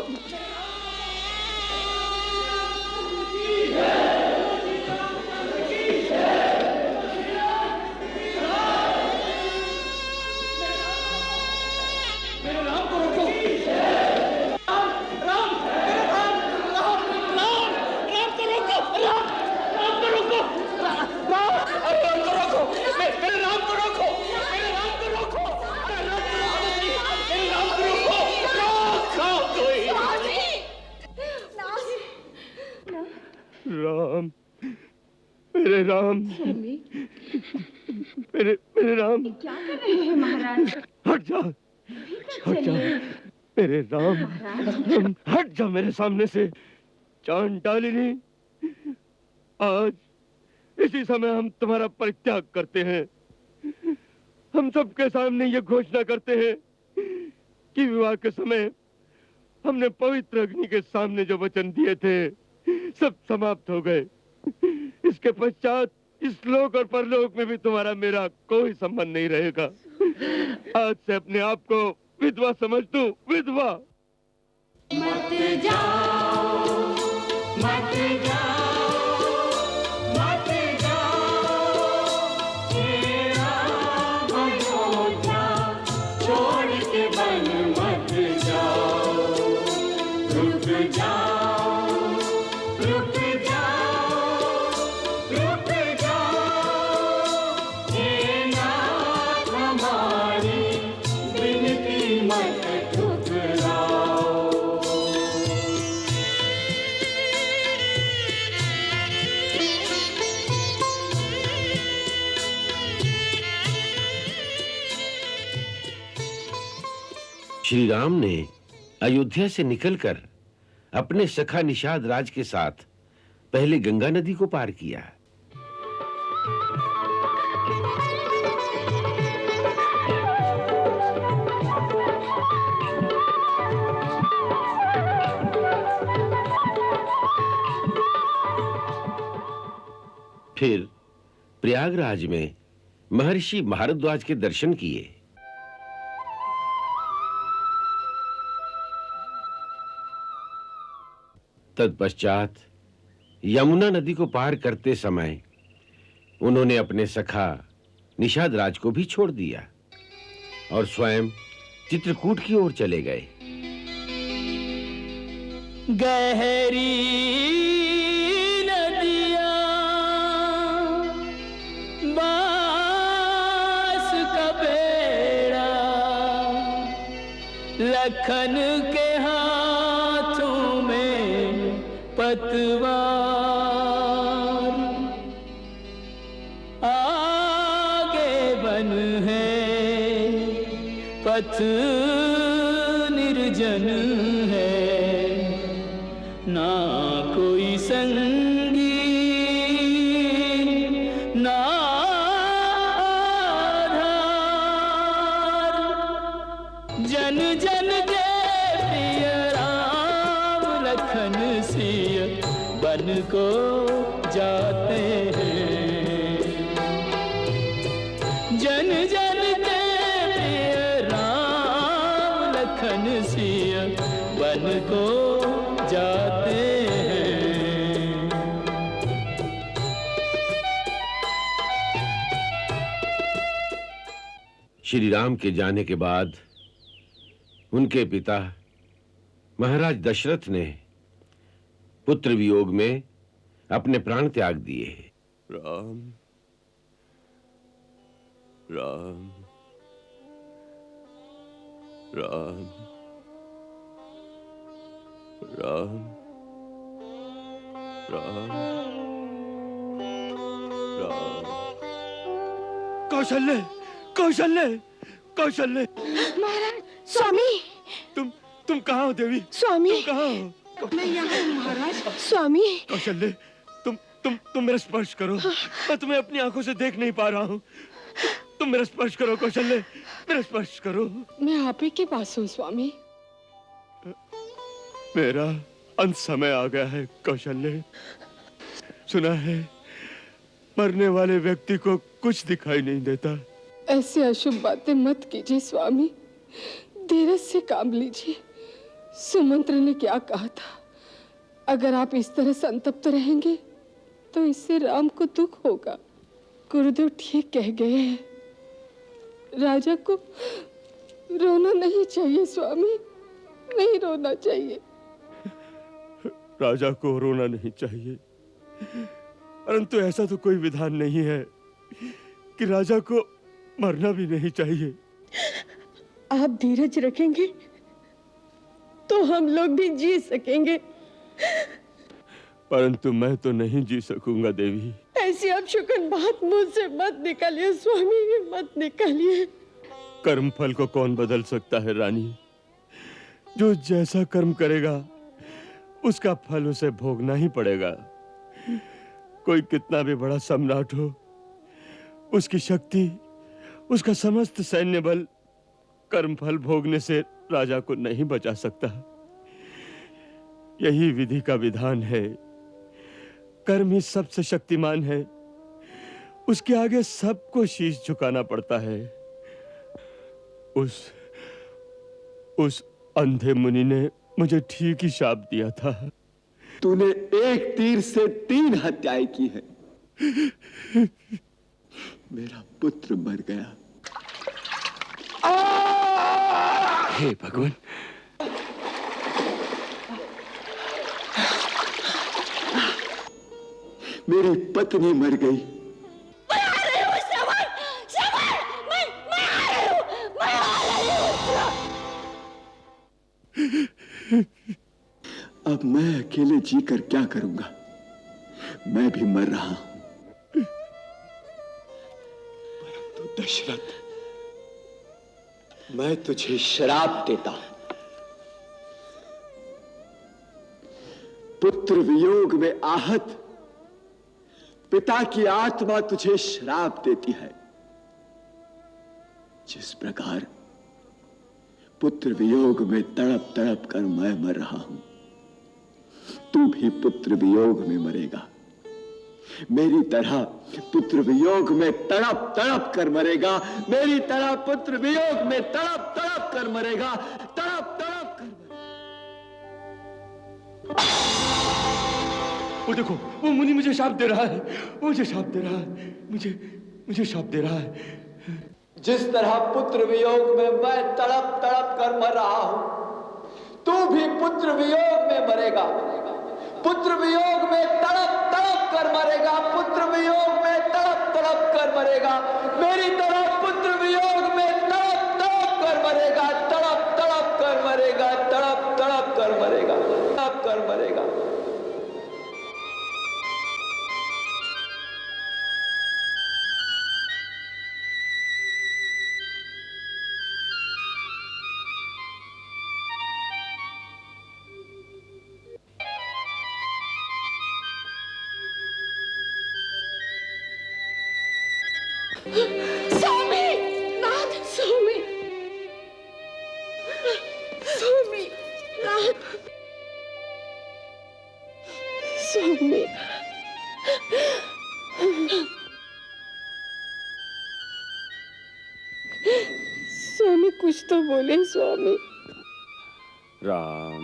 कोई मेरे राम, मेरे राम, क्या कर रहे हैं महाराज? हट जा, हट जा, मेरे राम, हट जा मेरे सामने से। चांडालिनी, आज इसी समय हम तुम्हारा परित्याग करते हैं। हम सबके सामने ये घोषणा करते हैं कि विवाह के समय हमने पवित्र अग्नि के सामने जो वचन दिए थे सब समाप्त हो गए। इसके पश्चात इस लोक और परलोक में भी तुम्हारा मेरा कोई संबंध नहीं रहेगा। आज से अपने आप को विधवा समझ तू, विधवा। मत जाओ, मत जाओ, मत जाओ, तेरा अयोध्या छोड़ के बन मत जाओ, रुक जाओ, रुक जाओ, रुक जाओ, हे नाथ हमारी विनती मत ठुकराओ। श्री राम ने अयोध्या से निकलकर अपने सखा निषाद राज के साथ पहले गंगा नदी को पार किया। फिर प्रयागराज में महर्षि भारद्वाज के दर्शन किए। तत्पश्चात यमुना नदी को पार करते समय उन्होंने अपने सखा निषाद राज को भी छोड़ दिया और स्वयं चित्रकूट की ओर चले गए। गहरी नदियाँ बांस का बेड़ा लखन के हाथों में पतवार आगे बन है पथ निर्जन है ना कोई संगी ना आधार जन जन के प्रिय राम लखन सिय बन को जाते हैं जन जन के प्रिय राम लखन सिय बन को जाते हैं। श्री राम के जाने के बाद उनके पिता महाराज दशरथ ने पुत्र वियोग में अपने प्राण त्याग दिए। राम, राम, राम, राम, राम, राम। कौशल्य, कौशल्य, कौशल्य। महाराज, स्वामी। तुम कहाँ हो देवी? स्वामी। तुम कहाँ हो? मैं यहाँ हूँ महाराज। स्वामी। कौशल्य, तुम मेरा स्पर्श करो। मैं तुम्हें अपनी आंखों से देख नहीं पा रहा हूँ। तुम मेरा स्पर्श करो कौशल्य, मेरा स्पर्श करो। मैं आप ही के पास हूँ स्वामी। मेरा अंत समय आ गया है कौशल्य। सुना है मरने वाले व्यक्ति को कुछ दिखाई नहीं देता। ऐसे अशुभ बातें मत कीजिए स्वामी, धीरज से काम लीजिए। सुमंत्र ने क्या कहा था, अगर आप इस तरह संतप्त रहेंगे तो इससे राम को दुख होगा। गुरुदेव ठीक कह गए हैं, राजा को रोना नहीं चाहिए स्वामी, नहीं रोना चाहिए। राजा को रोना नहीं चाहिए, परंतु ऐसा तो कोई विधान नहीं है कि राजा को मरना भी नहीं चाहिए। आप धीरज रखेंगे तो हम लोग भी जी सकेंगे। परंतु मैं तो नहीं जी सकूंगा देवी। ऐसी अपशुकन बात मुझसे मत निकालिए स्वामी, मत निकालिए। कर्म फल को कौन बदल सकता है रानी? जो जैसा कर्म करेगा उसका फल उसे भोगना ही पड़ेगा। कोई कितना भी बड़ा सम्राट हो, उसकी शक्ति, उसका समस्त सैन्य बल कर्म फल भोगने से राजा को नहीं बचा सकता। यही विधि का विधान है। कर्म ही सबसे शक्तिमान है, उसके आगे सबको शीश झुकाना पड़ता है। उस अंधे मुनि ने मुझे ठीक ही शाप दिया था। तूने एक तीर से 3 हत्याएं की है। मेरा पुत्र मर गया। हे भगवान, मेरी पत्नी मर गई। अब मैं अकेले जीकर क्या करूंगा? मैं भी मर रहा हूं। परंतु दशरथ, मैं तुझे श्राप देता हूं। पुत्र वियोग में आहत पिता की आत्मा तुझे श्राप देती है। जिस प्रकार पुत्र वियोग में तड़प तड़प कर मैं मर रहा हूं, तू भी पुत्र वियोग में मरेगा। मेरी तरह पुत्र वियोग में तड़प तड़प कर मरेगा। मेरी तरह पुत्र वियोग में तड़प तड़प कर मरेगा। तड़प तड़प कर वो देखो, वो मुनि मुझे शाप दे रहा है। मुझे शाप दे रहा है। मुझे शाप दे रहा है। जिस तरह पुत्र वियोग में मैं तड़प तड़प कर मर रहा हूं, तू भी पुत्र वियोग में मरेगा। पुत्र वियोग में तड़प तड़प कर मरेगा। पुत्र वियोग में तड़प तड़प कर मरेगा। मेरी तरह पुत्र वियोग में तड़प तड़प कर मरेगा। तड़प तड़प कर मरेगा। तड़प तड़प कर मरेगा। तड़प कर मरेगा। स्वामी, नाथ, स्वामी, स्वामी, नाथ, स्वामी, स्वामी कुछ तो बोले स्वामी। राम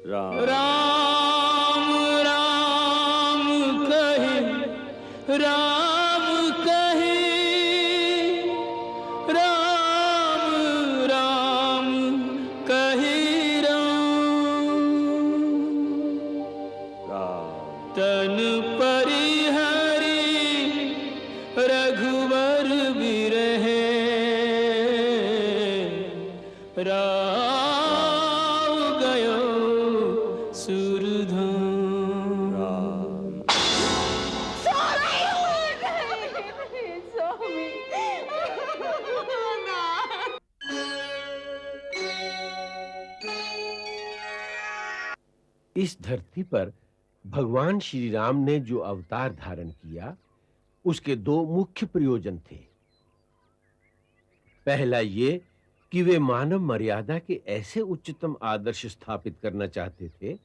राम राम राम कहे, राम कहे, राम राम कहे, राम तन परिहरी रघुवर बिरहे, राव गयो सुरधाम। इस धरती पर भगवान श्री राम ने जो अवतार धारण किया, उसके 2 मुख्य प्रयोजन थे। पहला ये कि वे मानव मर्यादा के ऐसे उच्चतम आदर्श स्थापित करना चाहते थे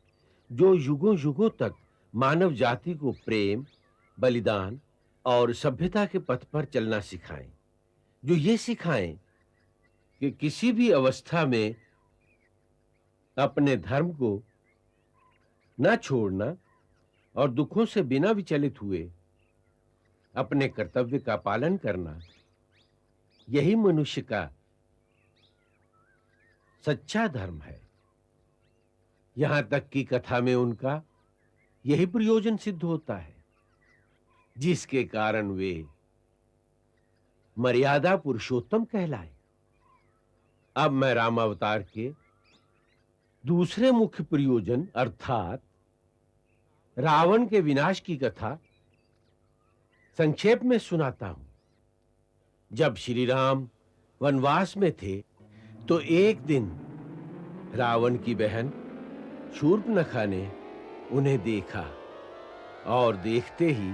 जो युगों युगों तक मानव जाति को प्रेम, बलिदान और सभ्यता के पथ पर चलना सिखाएं। जो ये सिखाएं कि किसी भी अवस्था में अपने धर्म को न छोड़ना और दुखों से बिना विचलित हुए अपने कर्तव्य का पालन करना, यही मनुष्य का सच्चा धर्म है। यहां तक कि कथा में उनका यही प्रयोजन सिद्ध होता है, जिसके कारण वे मर्यादा पुरुषोत्तम कहलाए। अब मैं रामावतार के दूसरे मुख्य प्रयोजन अर्थात रावण के विनाश की कथा संक्षेप में सुनाता हूं। जब श्री राम वनवास में थे तो एक दिन रावण की बहन शूर्पणखा ने उन्हें देखा और देखते ही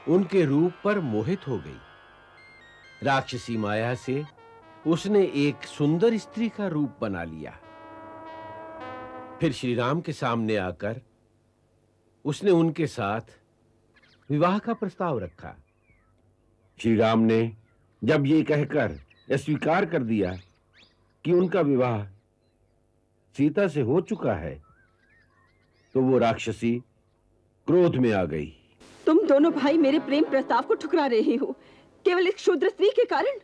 उनके रूप पर मोहित हो गई। राक्षसी माया से उसने एक सुंदर स्त्री का रूप बना लिया। फिर श्री राम के सामने आकर उसने उनके साथ विवाह का प्रस्ताव रखा। श्री राम ने जब ये कहकर यह स्वीकार कर दिया कि उनका विवाह सीता से हो चुका है, तो वो राक्षसी क्रोध में आ गई। तुम दोनों भाई मेरे प्रेम प्रस्ताव को ठुकरा रहे हो केवल एक शूद्र स्त्री के कारण।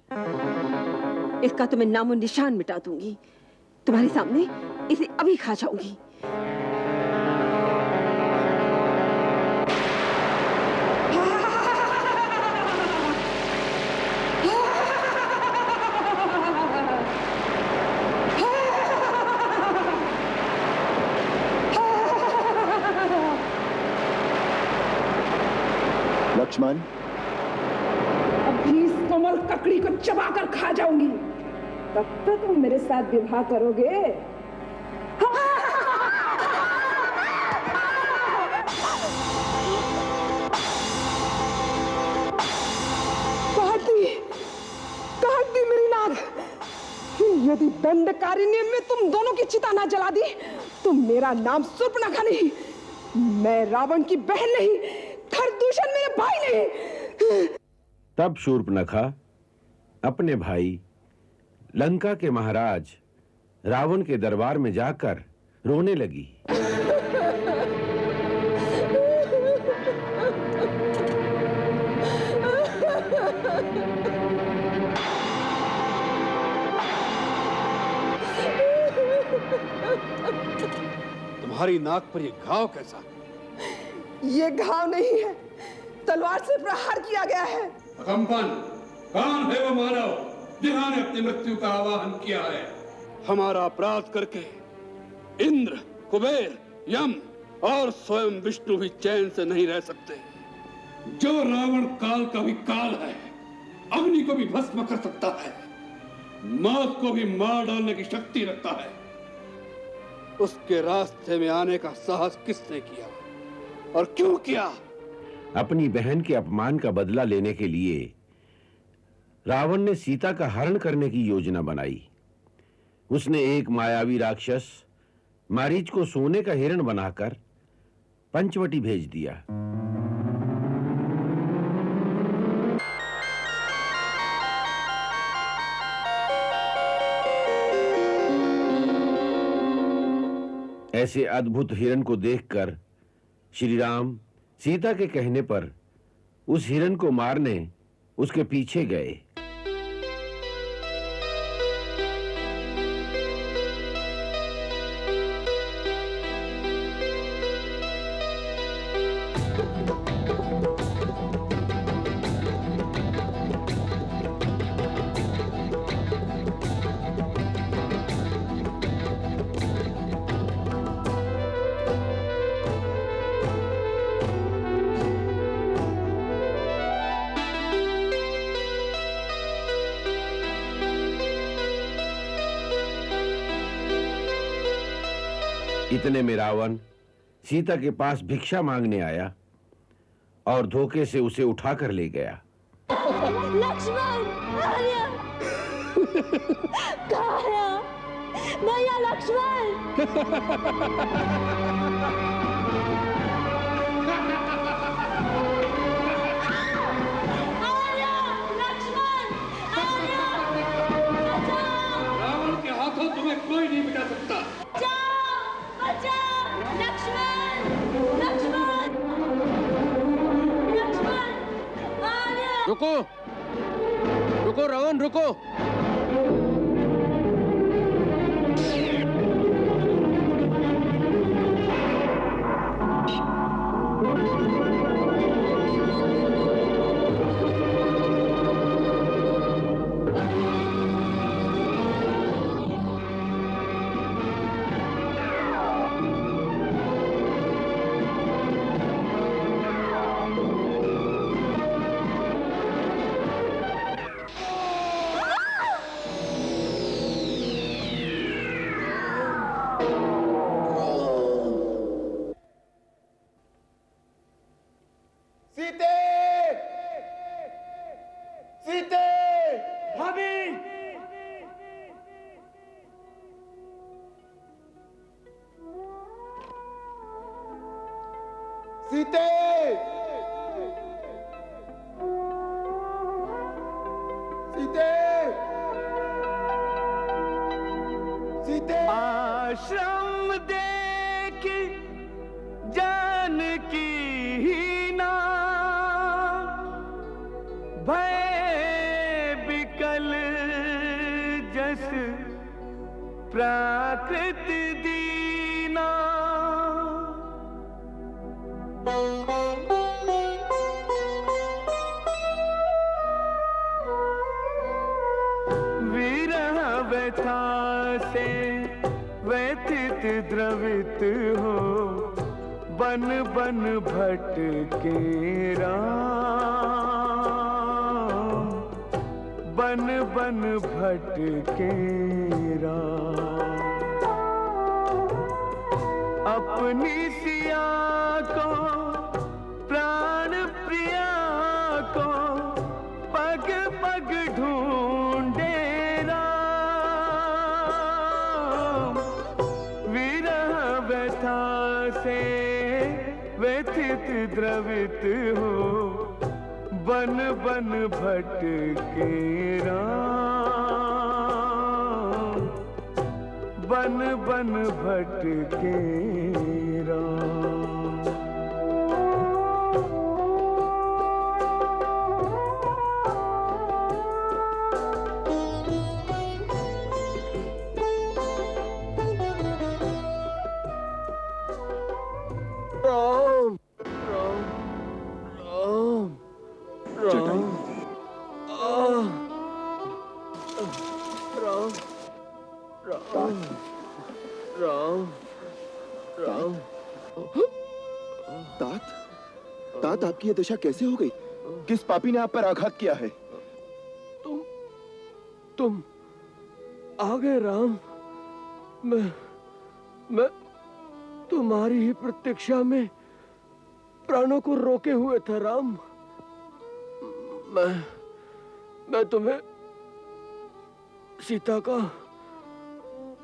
इसका तो मैं नामो निशान मिटा दूंगी। तुम्हारे सामने इसे अभी खा जाऊंगी। लक्ष्मण, अभी इस कोमल ककड़ी को चबाकर खा जाऊंगी, तब तक तुम मेरे साथ विवाह करोगे। काट दी मेरी नाक। यदि दंडकारिणी में तुम दोनों की चिता ना जला दी तो मेरा नाम शूर्पणखा नहीं, मैं रावण की बहन नहीं, खरदूषण मेरे भाई नहीं। तब शूर्पणखा अपने भाई लंका के महाराज रावण के दरबार में जाकर रोने लगी। तुम्हारी नाक पर ये घाव कैसा? ये घाव नहीं है, तलवार से प्रहार किया गया है। अकम्पन, कौन है वो मानव जिन्होंने अपनी मृत्यु का आवाहन किया है? हमारा अपराध करके इंद्र, कुबेर, यम और स्वयं विष्णु भी चैन से नहीं रह सकते। जो रावण काल का भी काल है, अग्नि को भी भस्म कर सकता है, मौत को भी मार डालने की शक्ति रखता है, उसके रास्ते में आने का साहस किसने किया और क्यों किया? अपनी बहन के अपमान का बदला लेने के लिए रावण ने सीता का हरण करने की योजना बनाई। उसने एक मायावी राक्षस मारीच को सोने का हिरण बनाकर पंचवटी भेज दिया। ऐसे अद्भुत हिरण को देखकर श्री राम सीता के कहने पर उस हिरण को मारने उसके पीछे गए। इतने में रावण सीता के पास भिक्षा मांगने आया और धोखे से उसे उठाकर ले गया। लक्ष्मण, आर्या, कहाँ है आप? भैया लक्ष्मण। रावण के हाथों तुम्हें कोई नहीं मिटा सकता। रुको, रुको रावण, रुको। सीते, सीते, भाभी, सीते, सीते, सीते। आश्रम देखी जानकी ही ना, भय विकल जस प्राकृत दीना। विरह व्यथा से व्यथित द्रवित हो, बन बन भटके राम, बन बन भटके राम। अपनी सिया को प्राण प्रिया को पग पग ढूंढे राम, विरह व्यथा से व्यथित द्रवित हो, बन बन भटके राम, बन बन भटके राम। राम, राम, राम, राम, राम, राम, राम, राम। तात, तात आपकी ये दशा कैसे हो गई? किस पापी ने आप पर आघात किया है? तुम आ गए राम। मैं तुम्हारी ही प्रतीक्षा में प्राणों को रोके हुए था राम। मैं तुम्हें सीता का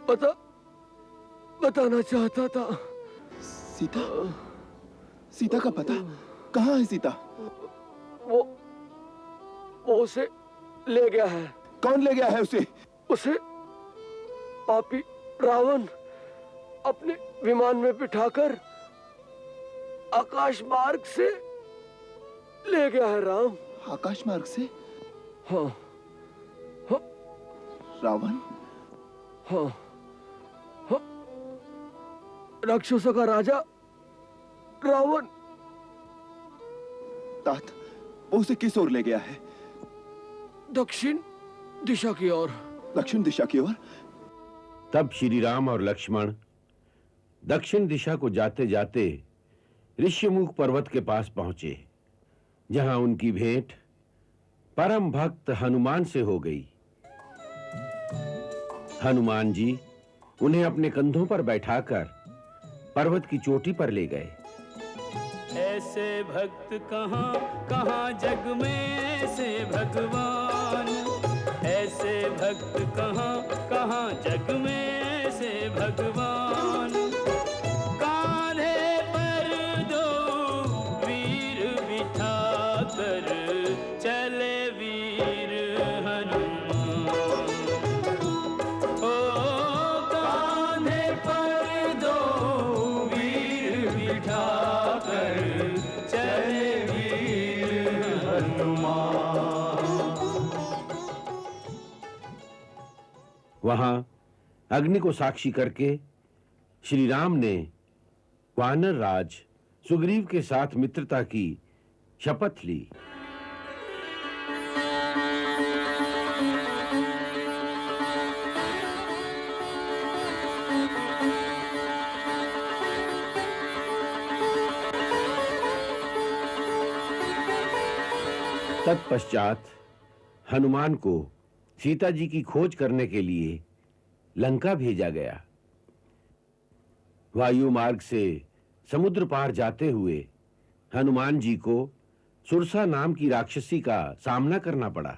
पता बताना चाहता था। सीता? सीता का पता? कहाँ है सीता? वो उसे ले गया है। कौन ले गया है उसे? उसे पापी रावण अपने विमान में बिठाकर आकाश मार्ग से ले गया है राम। आकाश मार्ग से? हाँ, हाँ। रावण? हाँ, हाँ। राक्षसों का राजा रावण। तात, वो उसे किस ओर ले गया है? दक्षिण दिशा की ओर। दक्षिण दिशा की ओर? तब श्री राम और लक्ष्मण दक्षिण दिशा को जाते जाते ऋष्यमुख पर्वत के पास पहुंचे, जहां उनकी भेंट परम भक्त हनुमान से हो गई। हनुमान जी उन्हें अपने कंधों पर बैठाकर पर्वत की चोटी पर ले गए। ऐसे भक्त कहाँ कहाँ जग में, ऐसे भगवान। ऐसे भक्त कहाँ कहाँ जग में, ऐसे भगवान। कान्हे पर दो वीर बिठा कर चले वीर हनुमान। ओ कान्हे पर दो वीर बिठा कर चले वीर हनुमान। वहां अग्नि को साक्षी करके श्री राम ने वानर राज सुग्रीव के साथ मित्रता की शपथ ली। तत्पश्चात हनुमान को सीता जी की खोज करने के लिए लंका भेजा गया। वायु मार्ग से समुद्र पार जाते हुए हनुमान जी को सुरसा नाम की राक्षसी का सामना करना पड़ा।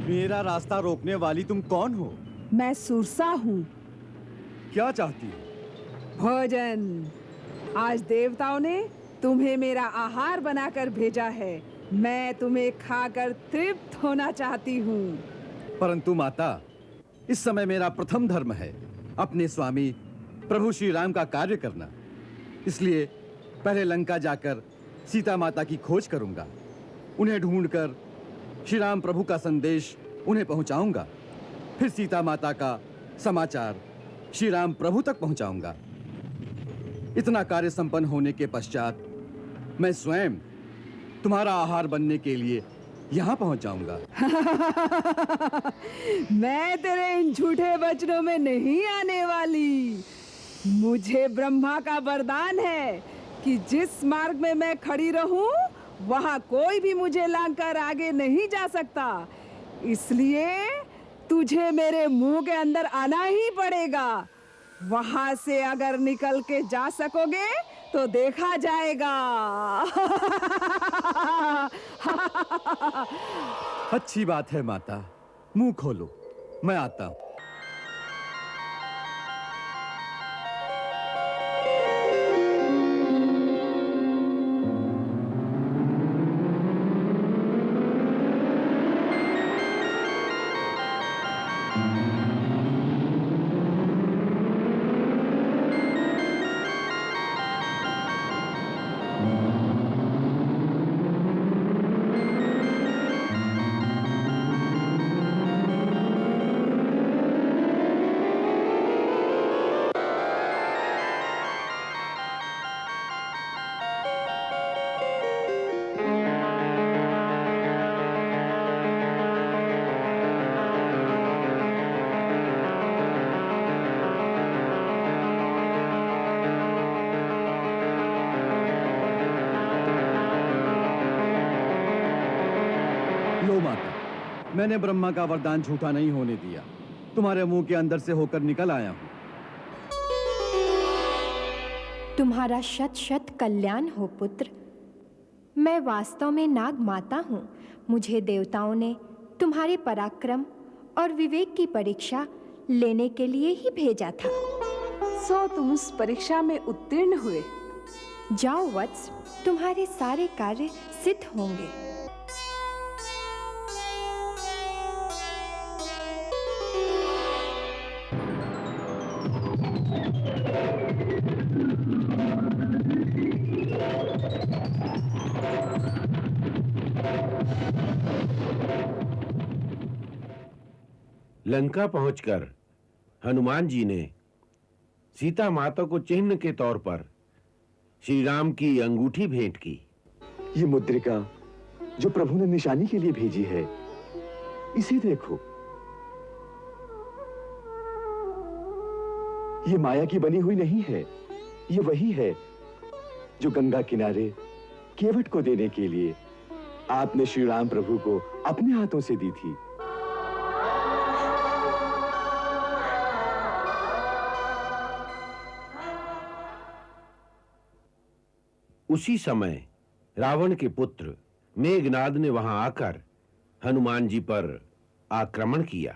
मेरा रास्ता रोकने वाली तुम कौन हो? मैं सुरसा हूँ। क्या चाहती हो? भोजन। आज देवताओं ने तुम्हें मेरा आहार बनाकर भेजा है। मैं तुम्हें खाकर तृप्त होना चाहती हूँ। परंतु माता, इस समय मेरा प्रथम धर्म है अपने स्वामी प्रभु श्री राम का कार्य करना। इसलिए पहले लंका जाकर सीता माता की खोज करूंगा। उन्हें ढूंढकर श्री राम प्रभु का संदेश उन्हें पहुंचाऊंगा। फिर सीता माता का समाचार श्री राम प्रभु तक पहुंचाऊंगा। इतना कार्य संपन्न होने के पश्चात मैं स्वयं तुम्हारा आहार बनने के लिए यहाँ पहुंच जाऊंगा। मैं तेरे इन झूठे वचनों में नहीं आने वाली। मुझे ब्रह्मा का वरदान है कि जिस मार्ग में मैं खड़ी रहूं, वहां कोई भी मुझे लांघकर आगे नहीं जा सकता। इसलिए तुझे मेरे मुंह के अंदर आना ही पड़ेगा। वहां से अगर निकल के जा सकोगे तो देखा जाएगा। अच्छी बात है माता, मुंह खोलो, मैं आता हूं। लो माता, मैंने ब्रह्मा का वरदान झूठा नहीं होने दिया। तुम्हारे मुंह के अंदर से होकर निकल आया हूं। तुम्हारा शत शत कल्याण हो पुत्र। मैं वास्तव में नाग माता हूँ। मुझे देवताओं ने तुम्हारे पराक्रम और विवेक की परीक्षा लेने के लिए ही भेजा था। सो तुम उस परीक्षा में उत्तीर्ण हुए। जाओ वत्स, तुम्हारे सारे कार्य सिद्ध होंगे। लंका पहुंचकर हनुमान जी ने सीता माता को चिन्ह के तौर पर श्री राम की अंगूठी भेंट की। ये मुद्रिका जो प्रभु ने निशानी के लिए भेजी है, इसे देखो। ये माया की बनी हुई नहीं है। ये वही है जो गंगा किनारे केवट को देने के लिए आपने श्री राम प्रभु को अपने हाथों से दी थी। उसी समय रावण के पुत्र मेघनाद ने वहां आकर हनुमान जी पर आक्रमण किया।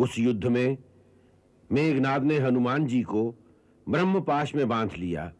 उस युद्ध में मेघनाद ने हनुमान जी को ब्रह्मपाश में बांध लिया।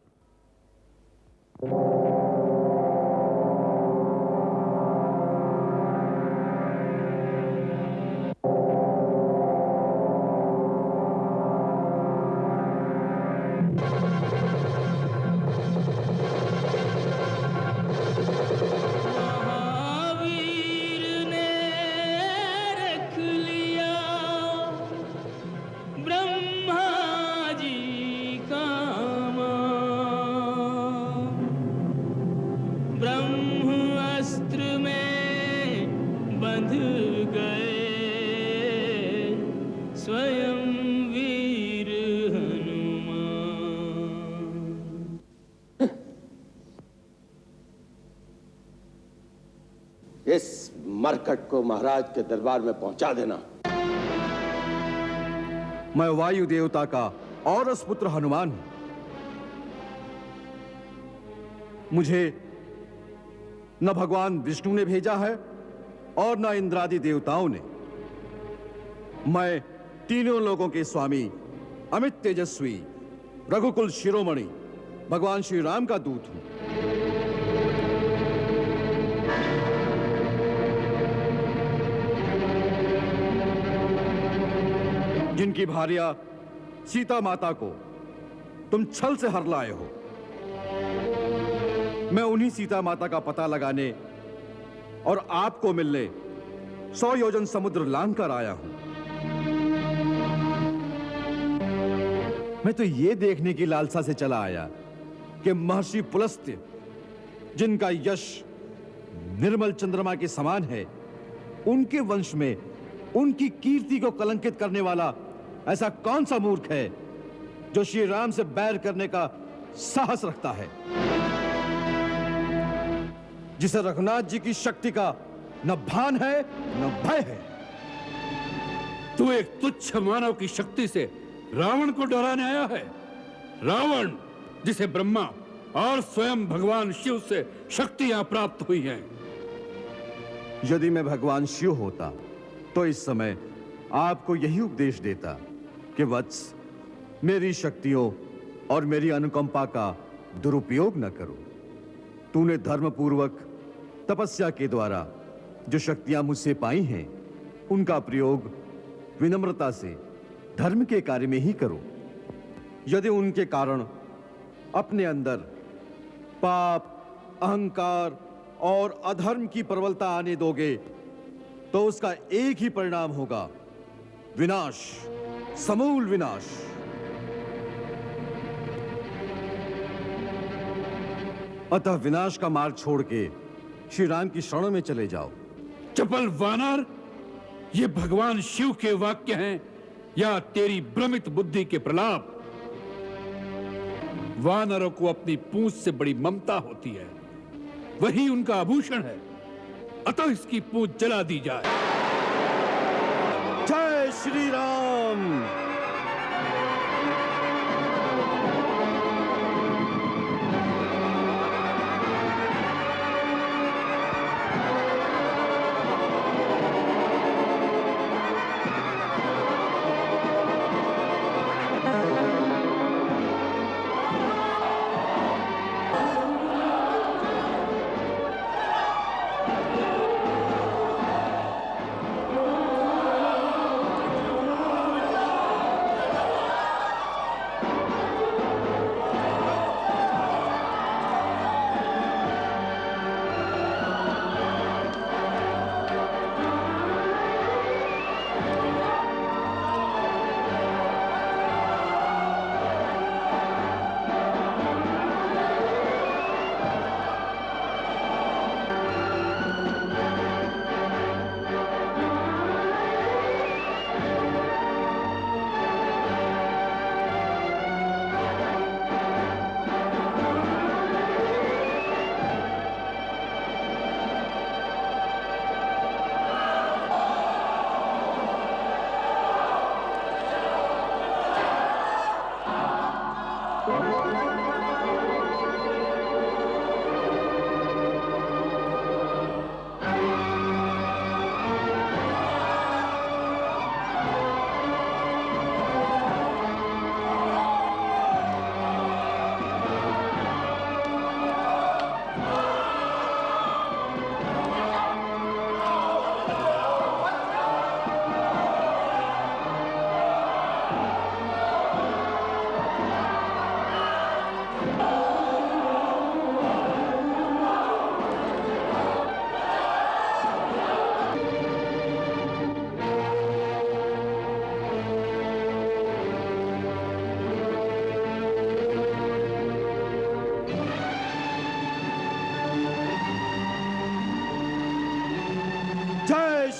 इस मरकट को महाराज के दरबार में पहुंचा देना। मैं वायु देवता का औरस पुत्र हनुमान हूं। मुझे न भगवान विष्णु ने भेजा है और न इंद्रादि देवताओं ने। मैं तीनों लोगों के स्वामी, अमित तेजस्वी, रघुकुल शिरोमणि भगवान श्री राम का दूत हूं। जिनकी भार्या सीता माता को तुम छल से हर लाए हो, मैं उन्हीं सीता माता का पता लगाने और आपको मिलने 100 योजन समुद्र लांघ कर आया हूं। मैं तो ये देखने की लालसा से चला आया कि महर्षि पुलस्त्य, जिनका यश निर्मल चंद्रमा के समान है, उनके वंश में उनकी कीर्ति को कलंकित करने वाला ऐसा कौन सा मूर्ख है जो श्री राम से बैर करने का साहस रखता है, जिसे रघुनाथ जी की शक्ति का न भान है न भय है। तू एक तुच्छ मानव की शक्ति से रावण को डराने आया है। रावण, जिसे ब्रह्मा और स्वयं भगवान शिव से शक्तियां प्राप्त हुई हैं। यदि मैं भगवान शिव होता तो इस समय आपको यही उपदेश देता कि वत्स, मेरी शक्तियों और मेरी अनुकंपा का दुरुपयोग न करो। तूने धर्मपूर्वक तपस्या के द्वारा जो शक्तियां मुझसे पाई हैं, उनका प्रयोग विनम्रता से धर्म के कार्य में ही करो। यदि उनके कारण अपने अंदर पाप, अहंकार और अधर्म की प्रबलता आने दोगे तो उसका एक ही परिणाम होगा, विनाश, समूल विनाश। अतः विनाश का मार्ग छोड़ के श्री राम की शरण में चले जाओ। चपल वानर, ये भगवान शिव के वाक्य हैं या तेरी भ्रमित बुद्धि के प्रलाप? वानरों को अपनी पूंछ से बड़ी ममता होती है, वही उनका आभूषण है। अतः इसकी पूंछ जला दी जाए। जय श्री राम।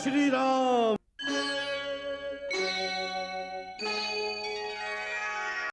श्री राम।